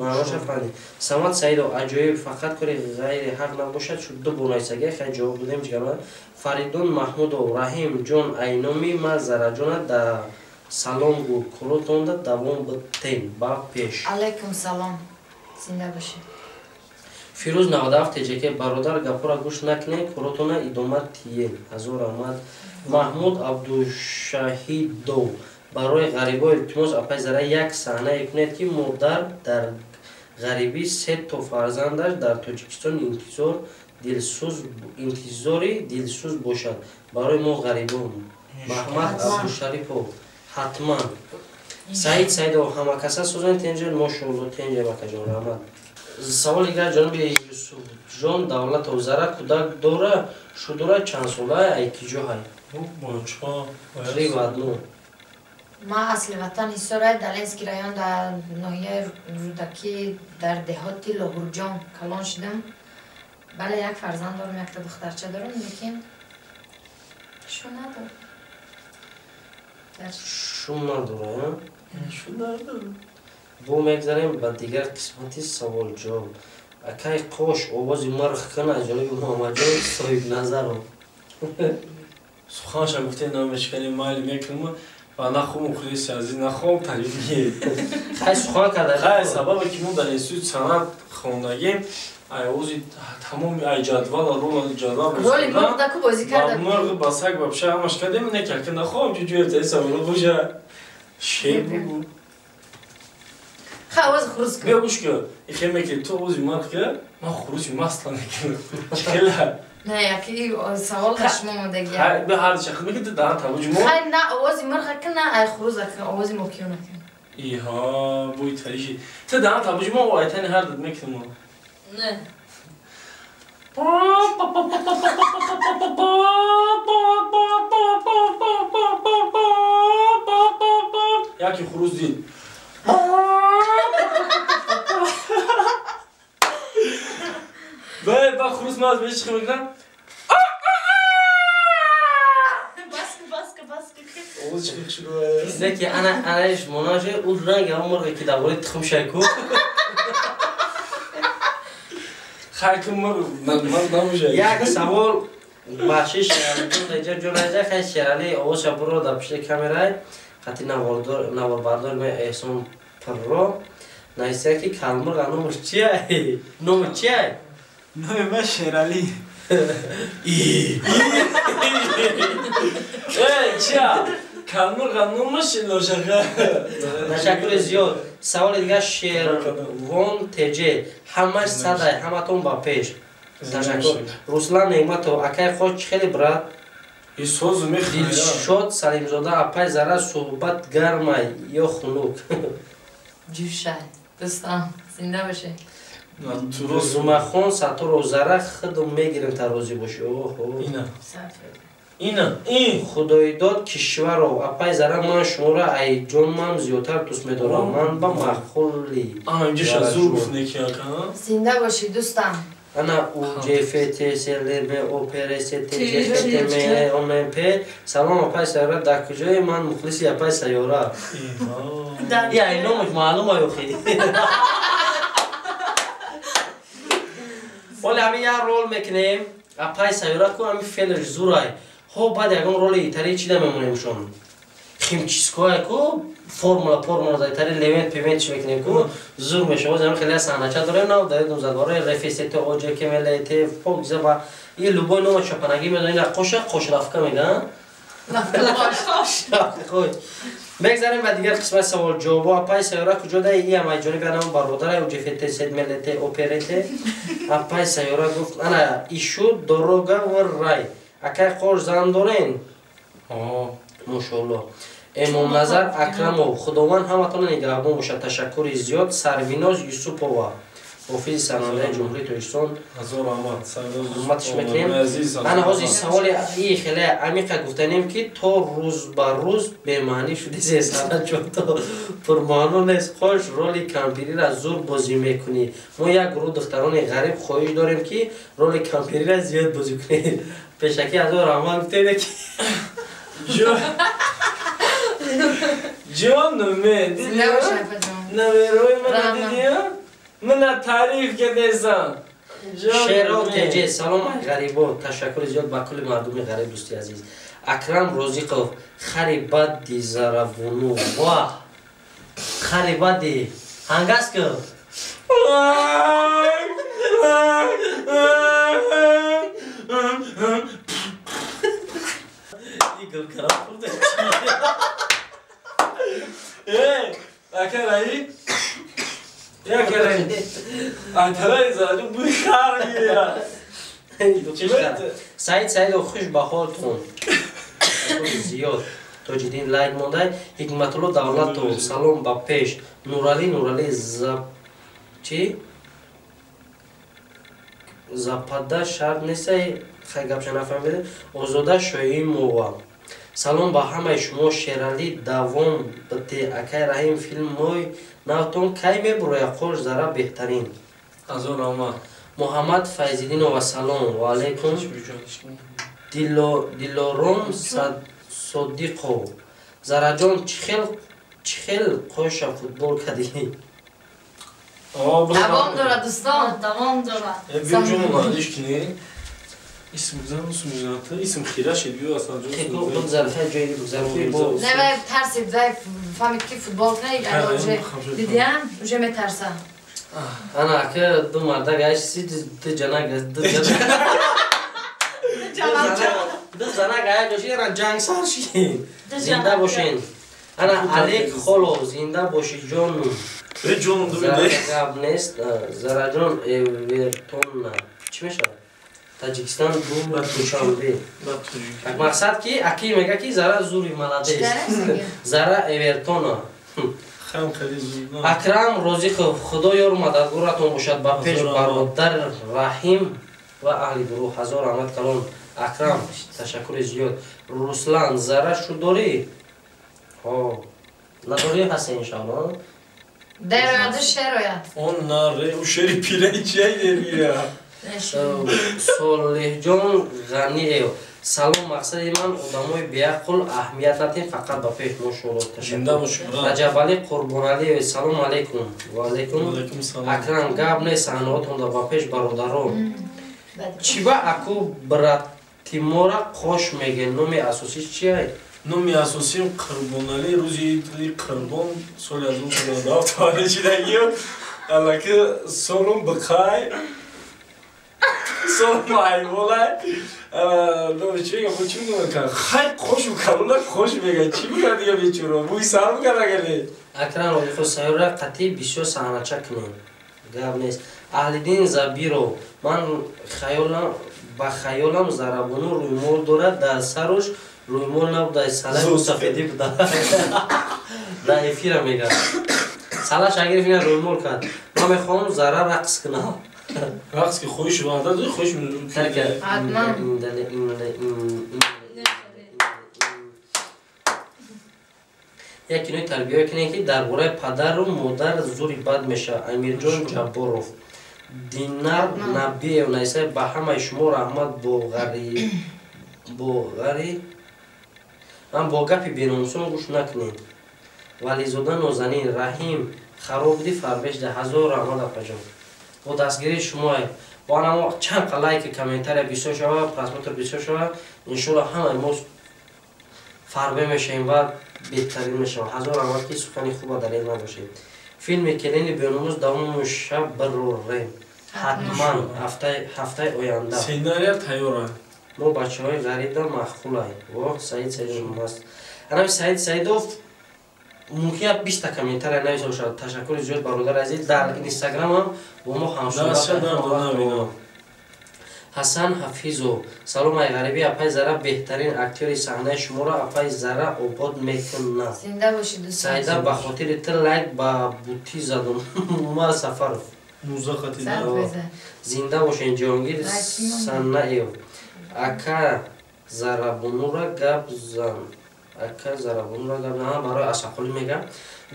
маъноша фаҳмидем самат саидов аҷоиб фақат кори ғайриҳақ набошад шуд ду бонайсаге хай ҷавоб будем ҷигар фаридун маҳмудов раҳим ҷон айноми ма зараҷона да салом гу коротонда давом битем ба пеш
алайкум салом зинда бошед
фирӯз 97 теҷаке бародар гапора гӯш накне коротона идома тиен ҳазор раҳмат маҳмуд абдушаҳидов барои ғарибо илтимос апай зара як саҳнае кунед ки модар дар ғарибӣ 3 то фарзандаш дар тоҷикистон интизори дилсӯз бошад барои мо ғарибон маҳмад абдушарипов ҳатман саид саидов ҳамакаса сӯзани тенҷер мошоалло тенҷер макаҷон раҳмат саволи дигар ҷаноби юсуфҷон давлатов зара кӯдак дора шудора чанд солае айкиҷоҳай ривадну
ма асли ватан ҳисорай даленский район дар ноҳияи рӯдакӣ дар деҳоти лоҳурҷон калон шудам бале як фарзанд дорам якта духтарча дорам лекин шум надорам
шум надора бо мегзарем ба дигар қисмати саволҷавоб акай qosh овози марх кана аз ҷониби муҳаммадҷон соҳибназаров
суханша гуфтед намечкани майли мекунам ва нахо мухлиси азиз нахо талибие
хай сухан карда
хай сабабе ки мо дар институти санъат хондагем айози тамоми ай ҷадвала роли ҷадвал
роли мурғдаку бозӣ карда
мурғ ба саг ба пиша ҳамаш кардем некард нахо ҷуҷуятаи савола боша шер бугу
хай овози хурус кун
бия гӯш ки ихе мекунед ту овози марх ки ман хуруси масла мекунам чикела
не яки савол ба шумо омодаги
бия ҳар чақд мекунед дар таваҷҷуҳ
хай на овози марха кун на ай хурус акун овози мокиёна кун
иҳа бӯи тариши ти дар таваҷҷуҳ мо айтани ҳар дад мекунам
Не.
яки хурус дид ба хурус маз беш чиқи мекунам овоз чиқи шурӯ
зеки анаиш монаже у ранги амурға ки дар бораи тухм шайку
хайки мар намуша
як савол бахшиш ҷонаҷа хай шерали овоз шабуро дар пишти камерай хати наварбардор ме эҳсон пирро нависия ки калмурға номуш чиай ному чиай
номи ма шерали
чия калмурға номуш лошаха
ташаккури зиёд саволи дигар шервон теҷе ҳамаш садай ҳаматон ба пеш ташаккур руслан неъматов акай хош чӣ хеле брат дилшод салимзода апай зара суҳбат гармай ё хунук
ҷӯшай дӯстам зинда бошед
зумахон сатторов зара хидм мегирем та розӣ бошӣ худоидод кишваров апай зара ман шуморо айҷонмам зиёдтар дӯст медорам ман ба махули
зинда бошед дӯстам
ана уҷфт слб оперст омп салом апай сайёра дар куҷое ман мухлиси апай сайёра ай номаш маълум аёхи оле ҳамин як рол мекунем апай сайёра ку ҳамин фелш зурай ҳо баъд ягон роли итари чида мемонемшон химчиское ку формула за итари левент пивент чи мекунем ку зур мешавад ҳамин хеле саҳнача дорем нав даридум задварои рфст оҷкмлт фокза ва и любой нома чапанагӣ медонӣ дар қоша қошрафка меган мегзарем ба дигар қисмати саволҷавобо апай сайёра куҷо дай и ам айҷониби анам бародарай уҷфт седмлт оперт апай сайёра гуфт ана ишу дорога ва рай акай qosh zan dorен мошоалло эмомназар акрамов худованд ҳаматона нигаҳбон бошад ташаккури зиёд сарвиноз юсупова حافظ سرانده جمهوری تاجیکستان
هزار رحمت
حرمتش میکنیم. من حاضر سوال این خیلی عمیق گفتنیم که تا روز بر روز به معنی شده زیستانه چون تا پرمانو نیست خوش رول کمپیری را زور بازی میکنی. ما یک گروه دختران غریب خواهش داریم که رول کمپیری را زیاد بازی کنید. پیشکی هزار رحمت گفتنه که
جان نمید
زنده باش افا جان.
نمیروی من دیدیم من تعریف که دیزم
شیرات تجه سلام غریبا تشکر زیاد با کل مردم غریب دوستی عزیز. اکرم رازیقوف خریبت دی زرابونو واه خریبت دی هنگاس که گل کرم خورده
اکرایی یا کرایی انترایی زادو بوی خار میره
سعید و خوش به حالتون زیاد تاجدین لایک مونده حکمت الله دولت و سلام با پیش نورالی زپاده شرط نیست خیلی گپش نفهمیده آزاده شایی موام سلام با همه شما شیرالی دوام بده اکای رحیم فیلم موی نوتون کی میبروی خوش ذره بهترین
هزار رحمت
محمد فیضیدین و سلام و علیکم دیلارم صدیقو زرجان چخیل خوش فوتبال کردی
دوام داره دوستان.
دوام داره.
بیم جمعه مردیش کنی اسم بزن اسم بزن اسم خیره شد بیو اصلا
خیلی بگذار خیلی جایی بگذار
نه ترسید زای فهمید که فوتبال کنید الان دیدیم اوجه میترسه.
انا که دو مرده گایش سی دو جنگ دو زنه گایش داشتی را جنگ سر شید زنده باشین. انا علیک خلو زنده باشی جانو
جانم دو بیده
زرگاب نیست زرجان ایورتون چی میشه؟ تاجیکستان دو دوشنبه مقصد که اکی میگه که زره زوری ملاده زره ایورتون
خیلی خیلی زود
اکرم رازیقوف خدا یار مددگارتون باشد با پیش برادر رحیم و اهل گروه هزار رحمت کلان. اکرم تشکر زیاد. رسلان زره شو داری؟ نداری هستی انشاءالله؟
در روید شروید
اون ناره او شری پیره چیه دیگه
صالح جان غنی ایو سلام مقصد من آدمای بیعقل اهمیت ندین فقط با پیش ماشاءالله
زنده باشی
رجب علی قربان علی سلام علیکم و علیکم
سلام
اکرم گاب نه صحنهاتون با پیش برادران چی با اکو برات تیمورا خوش میگه نام اساسی چیه؟
نام اساسی قربان علی روزی قربان سال از اون کنه تاره چی دیگه الله که سالم بخای سالم ایولای نو چی میگم چی میگم خیلی خوش میکنه خوش میگه چی میگه دیگه بیچاره بوی سر میکنه گلی
اکرم و خود سیاره قطعی بسیار صحنه چکنیم گاب نیست اهل دین زبیرو من خیالم زرابونو روی مول دارد در سرش روی مول نبوده سلای سفیدی بوده در افیر میگه سلاش اگر فینا روی مول کرد من میخوام زره رقص کنم
رقص که خوش وعده داری خوش میدونم
حتما
یکی نوی تربیه کنه که درباره پدر و مادر زوری بد میشه. امیر جان جباروف دینار نبی و نیسه به همه شما رحمت بوغری هم با گپی بیناموسون گوش نکنین. ولی زوده نازنین رحیم خراب دی فربش ده هزار رحمت اپجان با دستگیری شما با نما چند لایک کامنتر بیسو شوه پرسمتر بیسو شوه انشالله همه ما فربه میشیم و بهترین میشه. هزار رحمت که سخنی خوب دلیل نباشید. فیلم کلینی بیناموس دوم شب بروریم حتما هفته آینده
سیناریا تیاره
ما بچه های غریب در مخفول هاییم سعید سعیدوف ماست. انا سعید سعیدوف ممکن 20 کامنتر نویسه شد. تشکر زیاد برادر عزیز. در اینستاگرام هم با ما همصحبت حسن حفیظو سلام ای غریبی اپای زره بهترین اکتور صحنه شما را اپای زره آباد میکنه.
زنده باشید دوستان.
سعیده به خاطر تو لایک با بوتی زدم ما سفر
музақати
Сар безе.
зинда бошен ҷоҳонгир саннаев ака зарабунура гап зан ака зарабунура гап зан барои асақулӣ мегам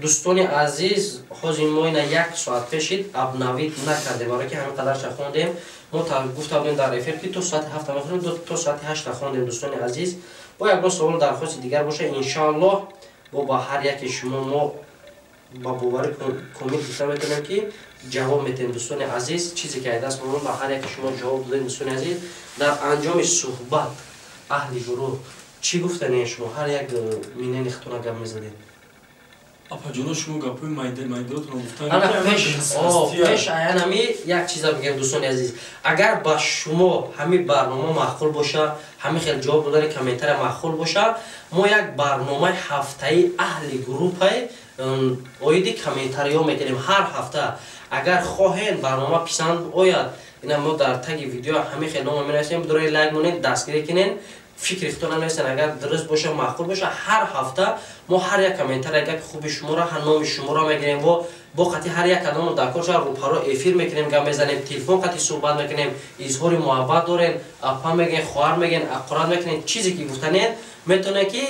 дӯстони азиз ҳозир мо ина 1 соат пешид абнавид накардем барое ки ҳамин қадарша хондем мо гуфта будем дар эфир ки то соати 7 мехонем то соати 8 хондем дӯстони азиз бо ягон совол дархости дигар боша иншоаллоҳ бо ба ҳар яке шумо мо ба бовари комил гуфта мекунем ки ҷавоб метем дӯстони азиз чизе ки айдаст мо ба ҳар яке шумо ҷавоб додем дӯстони азиз дар анҷоми суҳбат аҳли гурӯҳ чӣ гуфтанед шумо ҳар як минени хитона гап мезадед
апаҷоно шумо гапои майдотро
пеш аянами як чиза бигем дӯстони азиз агар ба шумо ҳамин барнома маъқул боша ҳамин хел ҷавоб додани комментария маъқул боша мо як барномаи ҳафтаи аҳли группаи оиди комментариҳо мекунем ҳар ҳафта агар хоҳед барнома писанд ояд ина мо дар таги видео ҳамин хел нома менависем бидурои лайк монед дастгирӣ кинен фикри хитона нависен агар дуруст боша маъқул боша ҳар ҳафта мо ҳар як комментария гапи хуби шуморо номи шуморо мегирем бо қати ҳар як кадомро дар корша рӯпаро эфир мекунем гап мезанем телефон қати суҳбат мекунем изҳори муҳаббат дорем апа мегӯем хоҳар мегӯем ақорат мекунем чизе ки гуфтанед метавонед ки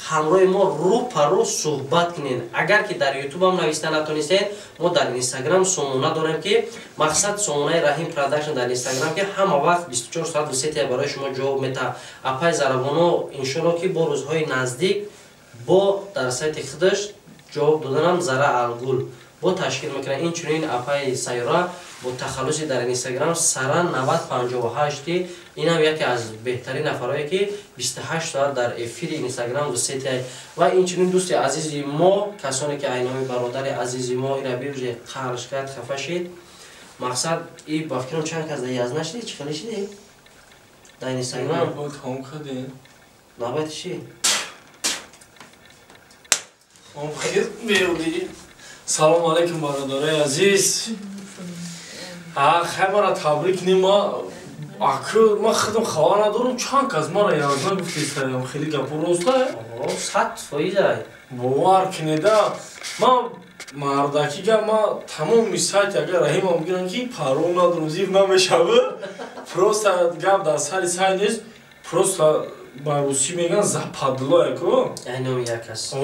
ҳамроҳи мо рӯпарӯ суҳбат кунем агар ки дар ютуб ҳам нависта натонистед мо дар инстаграм сомона дорем ки мақсад сомонаи раҳим продакшн дар инстаграм ки ҳама вақт 24 соат вусетия барои шумо ҷавоб мета апай зарабоно иншоалло ки бо рӯзҳои наздик бо дар сайти худаш ҷавоб доданам зара алгул бо ташкил мекунам инчунин апай сайёра бо тахаллуси дар инстаграм сара 9058 инам яке аз беҳтарин нафарое ки 28 соат дар эфири инстаграм вусетия ва инчунин дӯсти азизи мо касоне ки айноми бародари азизи мо ира бивже қарш кард хафа шид мақсад и ба фикрам чанд кас дар язна шиди чӣ хеле шиди дар инстаграм набояд ши
салому алайкум бародари азиз хаймара табрик нима аку ма худам хабар надорам чанд кас мара язна гуфтистаям хеле гапу роста
100%
бовар кинеда ма мардакига ма тамоми сайт агар раҳимам бигирам ки паро надорам зив намешава просто гап дар сари сайт нест просто ба русӣ меган западло яко
айноми як аст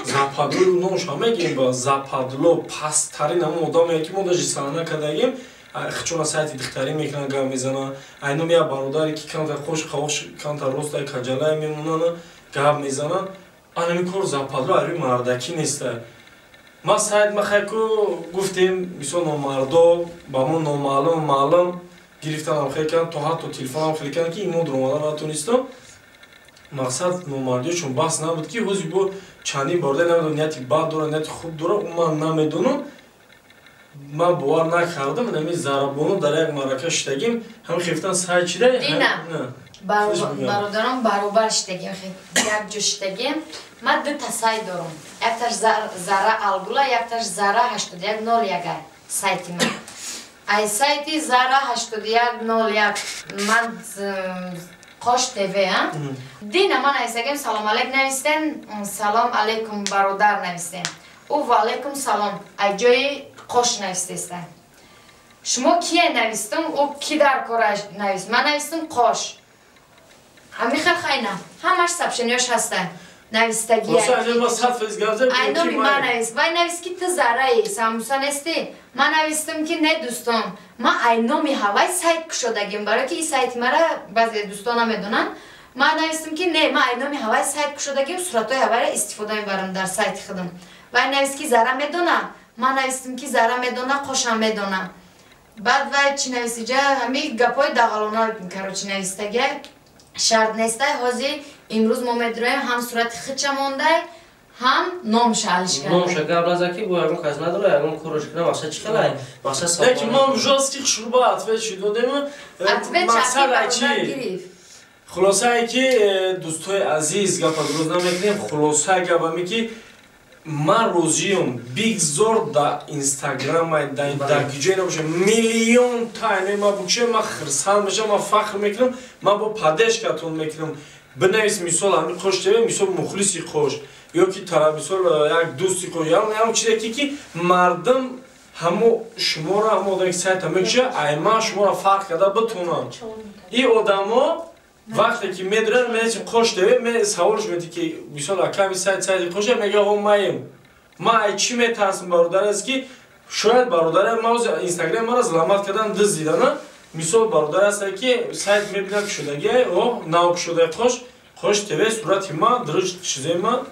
западло номша мегем ба западло пасттарин ҳамон одаме ки мо даже сана накардагем хичона сайти духтарӣ мекунан гап мезанан айном як бародаре ки камта хош қавош камта ростай каҷалай мемонан гап мезанан анами кор западло ари мардаки неста ма сайт махайку гуфтем мисол номардо ба мо номаълум маълум гирифтанам хел кардам то ҳатто телефонам хел кардам ки имон дуромадан натонистам мақсад номардиёшон баҳс набуд ки ҳозир бо чандин бародар намедонам нияти бад дора нияти хуб дора ман намедонам ман бовар накардам инами зарабону дар як марака шидагим ҳамин хефтан сайт чида
дина бародарам баробар шидагим як ҷо шидагим ман дута сайт дорам якташ зара алгула якташ зара 8101 сайти ман ай сайти зара 8101 ман qosh tv dina man aytsagim salom alaykum navistan salom alaykum barodar navistan u va alaykum salom ay joyi qosh navistan shmo kiye navistum u kidar ko'rash navis man navistum qosh hammi xil xayna hamash sapshiniyosh hasta navistagi ay no man navis vay navis ki tzarai samsan esti man navistum ki ne do'stom ما aynami havay sayt kushodagim baraki ki sayt mara ba'zi do'stonam medonam man navistim ki ne ma aynami havay sayt kushodagim suratoy havay istifoda mibaram dar sayt xidim va navis ki zara medonam man navistim ki zara medonam qo'sham medonam ba'd va chi navisija hami gapoy dag'alona karochi navistaga shart nestay hozir imroz mo medroyim ham surati xichamonday ham номша алишкарда
номша гавлазаки бо ягон кас надора ягон курушкина мақсад чӣ хелай мақсад саб
неки ман жостки шурба ответ ши додем мақсад айчи хулоса ай ки дӯстои азиз гапа дуруст намекунем хулоса гапами ки ман розиём бигзор да инстаграмай дар гиҷое набошам миллион тайнои ма букше ман хирсанд мешам ман фахр мекунам ман бо падешкатон мекунам бинавис мисол ҳами қош тв мисол мухлиси қош ё ки мисол як дӯсти қош ям чизе ки мардум ҳамо шуморо ҳамо одаме ки сайта мекуша айман шуморо фарқ карда битунам ин одамо вақте ки медурад мечи қоштаве ме саволш меди ки мисол аками сайти қоша мега о маем ма ай чӣ метарсам бародар аст ки шояд бародаре мауз инстаграм мара заламат кардан диздидана мисол бародар аст ки сайт мебинад кушодаги о нав кушодаи қош тв сурати ма дириж чизе ма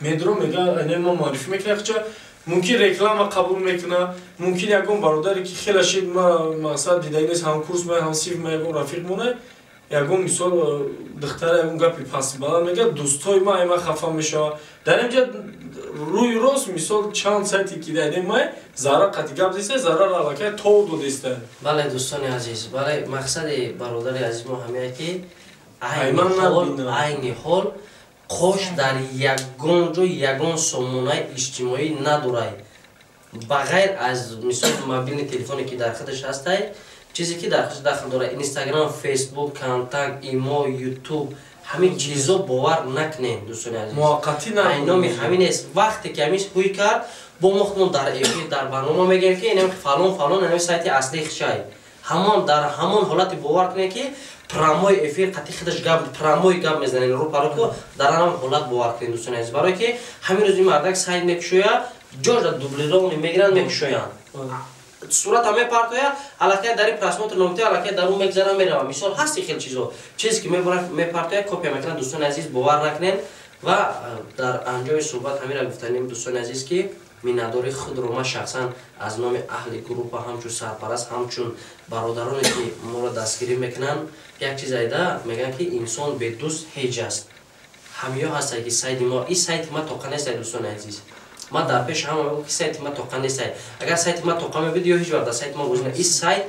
медурам мега ане ма маърифӣ мекунад хча мумкин реклама қабул мекуна мумкин ягон бародаре ки хела шид ма мақсад дидаи нест ҳам курс ма ҳам сиф ма ягон рафиқ мона ягон мисол духтара ягон гапи пасти баланд мегӯяд дӯстои ма айма хафа мешавад дар инҷа рӯи рост мисол чанд сайти ки дадем ма зарра қати гап диста зарра аллакай тов додиста
бале дӯстони азиз бале мақсади бародари азиз мо ҳамея ки айни ҳол қош дар ягон ҷой ягон сомонаи иҷтимоӣ надорад ба ғайр аз мисол мобилни телефоне ки дар худаш ҳастай чизе ки дар худаш дахл дорад инстаграм фейсбук контакт имо ютуб ҳамин чизо бовар накунед дӯстони азиз
муаққатӣ
айноми ҳаминест вақте ки ҳамин ҳуй кард бо мохтмон дар эфир дар барнома мегӯем ки инам фалон фалон инами сайти аслии хишай ҳамон дар ҳамон ҳолати бовар кунед ки прамой эфир қати худаш гап прамой гап мезанед рӯпаруку дар ҳамон ҳолат бовар кунед дӯстони азиз барое ки ҳамин рӯзи мардак сайт мекушояд ҷоҷа дублировани мегиранд мекушоянд сурата мепартояд аллакай дари просмотр номита аллакай дар он мегзара мерава мисол ҳасти хел чизо чизе ки мепартояд копия мекунад дӯстони азиз бовар накунед ва дар анҷоми суҳбат ҳамира гуфтанем дӯстони азиз ки миннатдории худро ман шахсан аз номи аҳли группа ҳамчун сарпараст ҳамчун бародароне ки моро дастгирӣ мекунанд як чиз айда мегӯянд ки инсон бедӯст ҳеҷ аст ҳамиё ҳастад ки сайти мо ин сайти ма тоқа нестад дӯстони азиз ма дар пеш ҳама мегӯям ки сайти ма тоқа нестад агар сайти ма тоқа мебуд ё ҳеҷ вақт дар сайти ма гузина ин сайт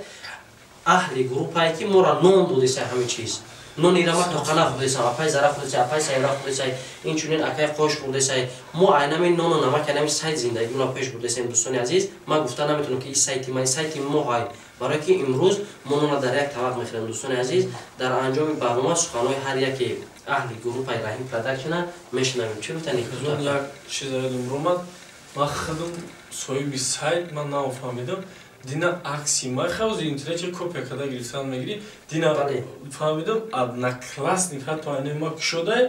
аҳли группае ки моро нон додисад ҳамин чиз нони ира ма тоқа нахӯрдесам апай зара хӯрдесай апай сайра хӯрдесай инчунин акай қош хӯрдесай мо айнами нону намак айнами сайт зиндагиро пеш бурдесем дӯстони азиз ман гуфта наметавонам ки ин сайти ма ин сайти мо ҳай барое ки имрӯз мо нона дар як тавақ мехӯрем дӯстони азиз дар анҷоми барнома суханҳои ҳар яке аҳли группаи раҳим продакшна мешунавем чӣ гуфтани
як чиз аядам ромад ман худам соҳиби сайт ман нафаҳмидам дина акси май хавзи интернете копия карда гирифтан мегири дина фаҳмидам одноклассник ҳатто айнаи ма кушодай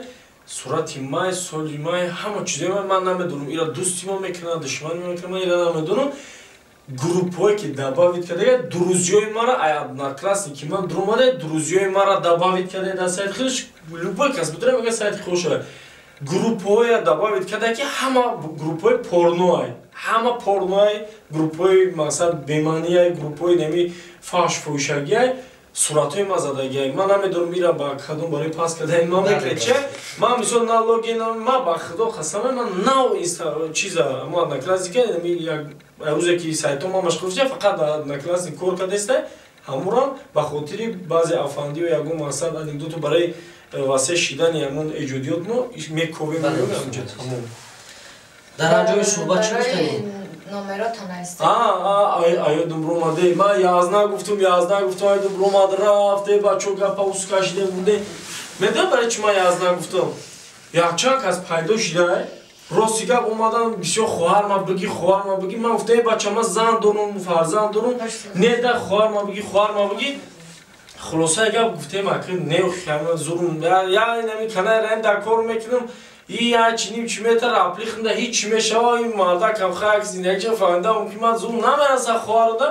сурати май соли май ҳама чизои май ман намедонам ира дӯсти мо мекунад душмани мо мекунад ман ира намедонам группҳое ки дабавит кардаga друзьёи мара ай одноклассники ман дуромада друзьёи мара дабавит карда дар сайти худаш любой кас будра мега сайти хошава группҳое дабавит карда ки ҳама группҳои порноай ҳама порноай группҳои мақсад бемаънияй группҳои нами фаҳш фоҳишагиай суратҳои ма задагиай ман намедонам ира ба кадом барои пас кардаи ма мекреча ман мисол на логин ма ба худо қасама ман нав чиза мо одноклассника як рӯзе ки сайто ма машғул шуда фақат одноклассник кор кардаиста ҳамурам ба хотири баъзе афандио ягон мақсад анекдоту барои васеъ шидани ягон эҷодиёт мо мековем
дар анҷоми суҳбат чӣ гуфтанем
номеротон аст
аёдум ромаде ман язна гуфтум аёдум ромад рафте бачо гапа ускашиде бунде медонам барои чӣ ман язна гуфтам якчанд кас пайдо шида рости гап омадан бисёр хоҳарма биги ман гуфтам бача ман зан дорум фарзанд дорум не да хоҳарма биги хулоса гап гуфтем акин не зурум яъни канаи райм дар кор мекунам ячним чӣ метар апли хунда ҳеҷ чӣ мешава ин марда камхаяк зиндагича фаҳмида мумкин ман зурум намераста хоҳарда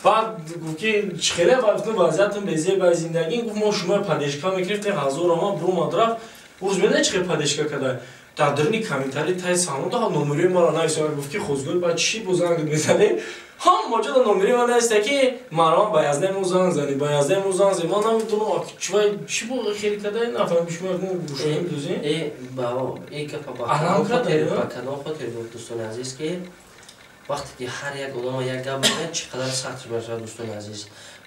баъд гуфт ки чихеле гуфтам вазъиятам безебаи зиндагӣ гуфт мо шумо падешка мегирифтем ҳазорама бромад рафт урӯз медонед чихел падешка када дар даруни комментарӣ таи салон да номерои маро нависад гуфт ки хозгои ба чӣ бо занг мезанӣ ҳам моҷода номери ман нависта ки марҳамат ба яздему занг зани ба яздему занг зани ман намедонам чӣ бо хели када нафаҳмам шумо гӯшои дӯзӣ
ба кадом хотир гуфт дӯстони азиз ки вақте ки ҳар як одама як гап бигӯяд чӣ қадар сахт мешавад дӯстони азиз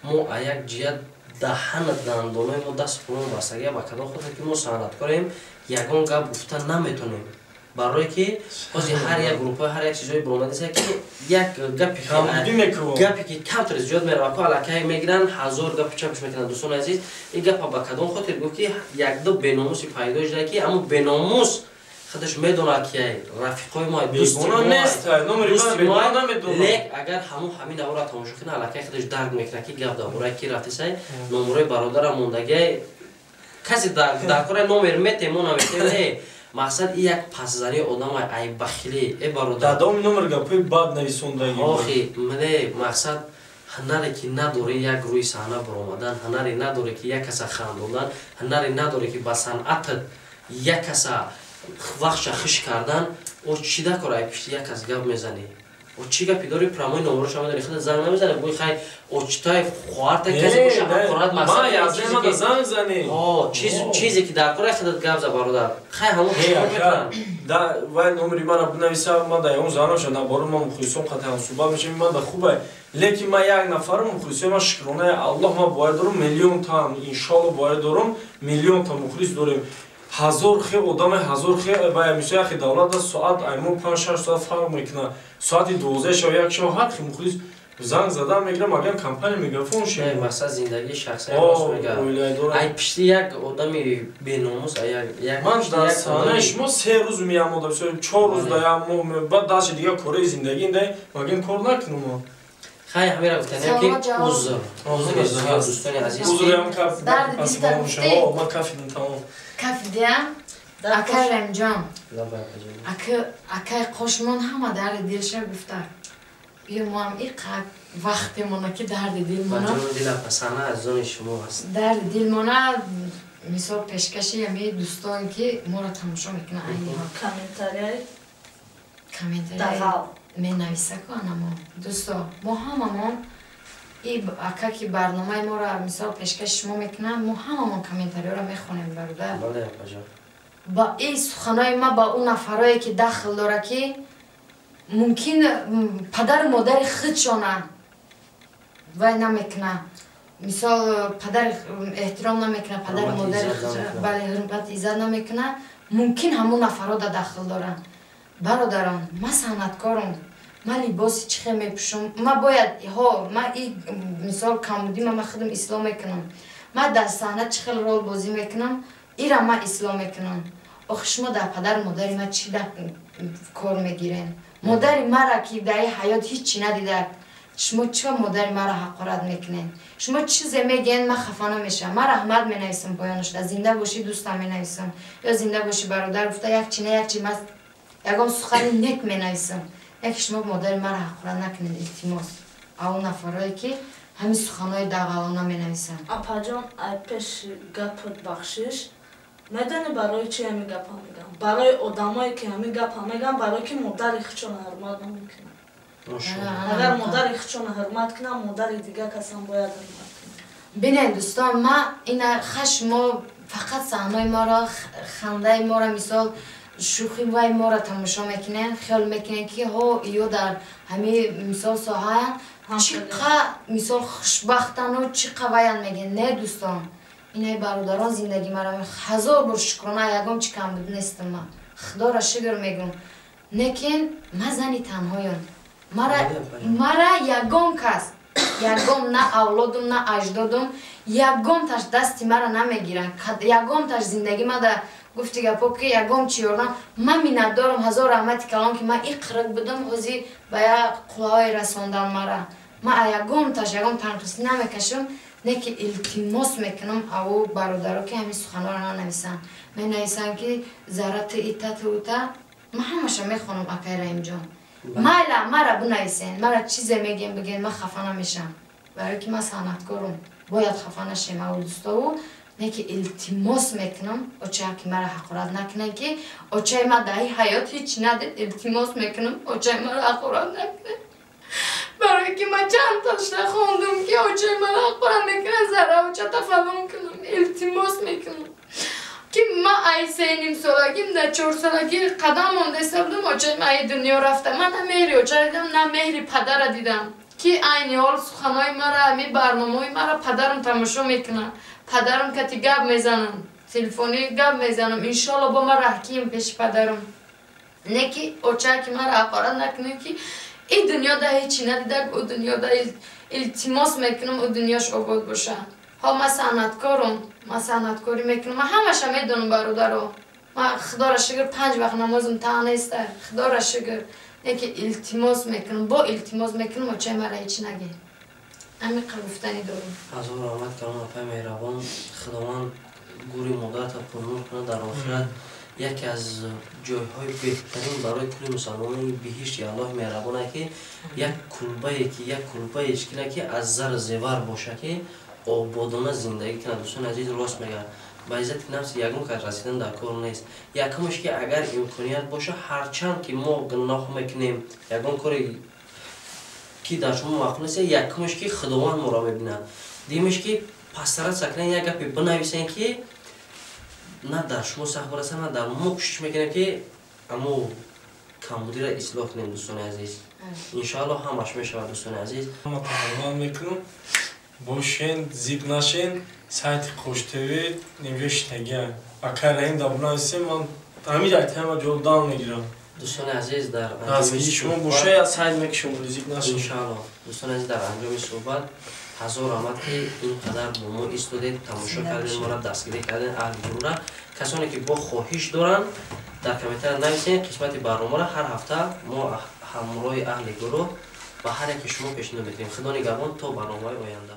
мо а як ҷиҳат даҳана дандонои мо даст пулон бастагия ба кадом хотир ки мо санъаткорем ягон гап гуфта наметонем барое ки бози ҳар як группа ҳар як чизои бромадиса ки як гапе ки камтар зиёд мерава ку аллакай мегиранд ҳазор гапи чапш мекунанд дӯстони азиз ин гапа ба кадом хотир гуфт ки якду беномуси пайдо шуда ки аммо беномус خودش میدونه که رفیقای ما دوست
بیگانه نیست نمری من بیگانه نمیدونم
لیک اگر همین اورا تماشا کنه علاقه خودش درد میکنه که گپ داره کی رفته سای نمره برادر موندگی کسی در کار نمر میتمونه میتونه مقصد یک پسزنی آدم ای بخیلی ای برادر
دادام نمر گپی بعد نویسوندگی
آخی مله مقصد هنری که نداره یک روی صحنه برآمدن هنری نداره که یک کس خندوندن هنری نداره که با صنعت یک کس وقتش خوش کردن او چی دا کاره پیش یک کس گپ میزنی او چی گپی داری پرامای نمرش هم داری خود زنگ نمیزنه بوی خی او چتای خوارت کسی باشه قرارت مقصد
ما یازده ما زنگ زنی
چیزی که در کاره خودت گپ ز برادر خی همون چی میکنن
دا وای نمری من بنویسم ما دا اون زنم شد نبارم ما مخیصم خطا صبح میشه من دا خوبه لیکن ما یک نفرم مخیصم ما شکرانه الله ما باید دارم میلیون تا انشالله باید دارم میلیون تا مخیص داریم هزار خی آدم هزار خی با میشه خی دولت ساعت ایمون 5 6 ساعت فرق میکنه ساعت 12 شو یک شو هر خی مخیص زنگ زدم میگم اگر کمپانی میگرفون شه
مثلا زندگی شخصی راست میگه ای پشت یک آدمی بی‌ناموس یک
من در سانش ما 3 روز میام و 4 روز دایم بعد داش دیگه کار زندگی نه مگه کار نکنم
خیلی همین را گفتن که عذر دوستان عزیز
عذر هم کف پس ما شما ما کافی تمام
کف دیم اکا رمجان اکا قشمان همه درد دلش گفته بیا ما هم اینقدر وقتی مونه که درد دل مونه
مجموع دل پسانه از زن شما هست
درد دل مونه مثال پیشکشی همی دوستان که ما را تماشا میکنه اینی ها کامنتاری می نویسه کنم دوستا ما هممون این اکا که برنامه ما را مثال پیشکش شما میکنم ما هممون کامنتاری را میخونیم برادر
بله اپا
با این سخنای ما با اون نفرایی که داخل داره که ممکن پدر مادر خودشانه وای نمیکنه مثال پدر احترام نمیکنه پدر مادر بله حرمت عزت نمیکنه ممکن همون نفرها داخل دارن برادران ما صنعتکارم من لباس چخه میپوشم ما باید ها ما این مثال کمبودی ما خودم اسلام میکنم ما در صحنه چخه رول بازی میکنم ایرا ما اسلام میکنم آخه شما در پدر مادر ما چی کار میگیرین مادر مرا که در حیات هیچی ندیده شما چرا مادر مرا حقارت میکنین شما چیزی میگین من خفه نمیشم من رحمت مینویسم پایانش زنده باشی دوستم مینویسم یا زنده باشی برادر گفته یک چی نه یک چی من یکم سخن نک مینویسم یک شما مادر مرا حقارت نکنین التماس اون نفرایی که همین سخنای دغلانه مینویسن
اپا جان ای پیش گپت بخشش میدونی برای چی همی گپ میگم برای آدمایی که همی گپ میگم برای که مادر خودشون حرمت نمیکنن اگر مادر خودشون حرمت کنن مادر دیگه کسان باید حرمت کنن
ببینید دوستان ما این خشم فقط صحنه ما را خنده ما را مثال شوخی وای ما را تماشا میکنن خیال میکنن که ها ایو در همین مثال ساحه چقدر مثال خوشبختن و چقدر وایان میگن نه دوستان اینای برادران زندگی مرا هزار بار شکرانه یگام چی کم بود نیستم من خدا را شکر میگم لیکن ما زنی تنهایم مرا یگام کس یگام نه اولادم نه اجدادم یگام تاش دستی مرا نمیگیرن یگام تاش زندگی ما در گفتی گپا که یگام چی یاردم من مینت دارم هزار رحمت کلام که من این قرق بدم خوزی به یک قلهای رساندن مرا من یگام تاش یگام تنقصی نمیکشم نه که التماس میکنم او برادرها که همین سخنها را ننویسن مینویسن که زارت ایتت اوتا من همش میخونم اکای رحیم جان مالا مرا بنویسین مرا چیزی میگین بگین من خفه نمیشم برای که من صنعتکارم باید خفه نشم او دوستا نه که التماس میکنم اوچه که مرا حقارت نکنه که اوچه ما در حیات هیچ ندید التماس میکنم اوچه مرا حقارت نکنه برای که من چند تاش نخوندم که اوچه مرا حقارت میکنه زره اوچه تفهم کنم التماس میکنم که ما ای 3.5 سالگیم در 4 سالگی قدم مونده سبدم اوچه ما ای دنیا رفتم من نه مهری اوچه دیدم نه مهری پدر دیدم که این حال سخنای مرا همی برنامه مرا پدرم تماشا میکنه پدرم کتی گپ میزنم تلفنی گپ میزنم انشالله با من رحکیم پیش پدرم نه که اوچه که مرا حقارت نکنه که این دنیا ده هیچی ندیده او دنیا ده التماس میکنم او دنیاش آباد باشه ها من صنعتکارم من صنعتکاری میکنم من همش میدونم برادرها من خدا را شکر 5 وقت نمازم تا نیست. خدا را شکر. یکی التماس میکنم با التماس میکنم و چه مرا هیچ نگه. همین گفتنی دارم.
حضور رحمت کنم اپای مهربان خداوند گوری مدت پرنور کنه در آخرت یکی از جایهای بهترین برای کل مسلمانان بهشت الله مهربانه که یک کلبه اشکیله که از زر زیور باشه که آبادانه زندگی کنه. دوستان عزیز راست میگه با عزت نفس یگون که رسیدن در کار نیست. یکمش که اگر امکانیت باشه هرچند که ما گناه میکنیم یگون کاری که در شما مخلوق نیست یکمش که خداوند ما را میبینه. دیمش که پسترت سکنه یک گپی بنویسین که نه در شما سخت برسه نه در ما کوشش میکنیم که اما کمبودی را اصلاح کنیم دوستان عزیز. انشاءالله همش میشود دوستان عزیز.
ما تمام میکنم باشین زیب نشین سایت خوشتوی نوشتگی اگر این دابنا هستیم من همین ایتم جلدان میگیرم
دوستان عزیز در
از شما باشه یا سایت میکشم زیب نشین
انشاءالله. دوستان عزیز در انجام صحبت حضور آمد که اینقدر با ما ایستادید تماشا کردین ما را دستگیری کردین اهل گروه را. کسانی که با خواهش دارن در کامنت نویسین قسمت برنامه را هر هفته ما همراه اهل گروه و هر یک شما پیشنهاد میکنیم. خدا نگهبان تا برنامه آینده.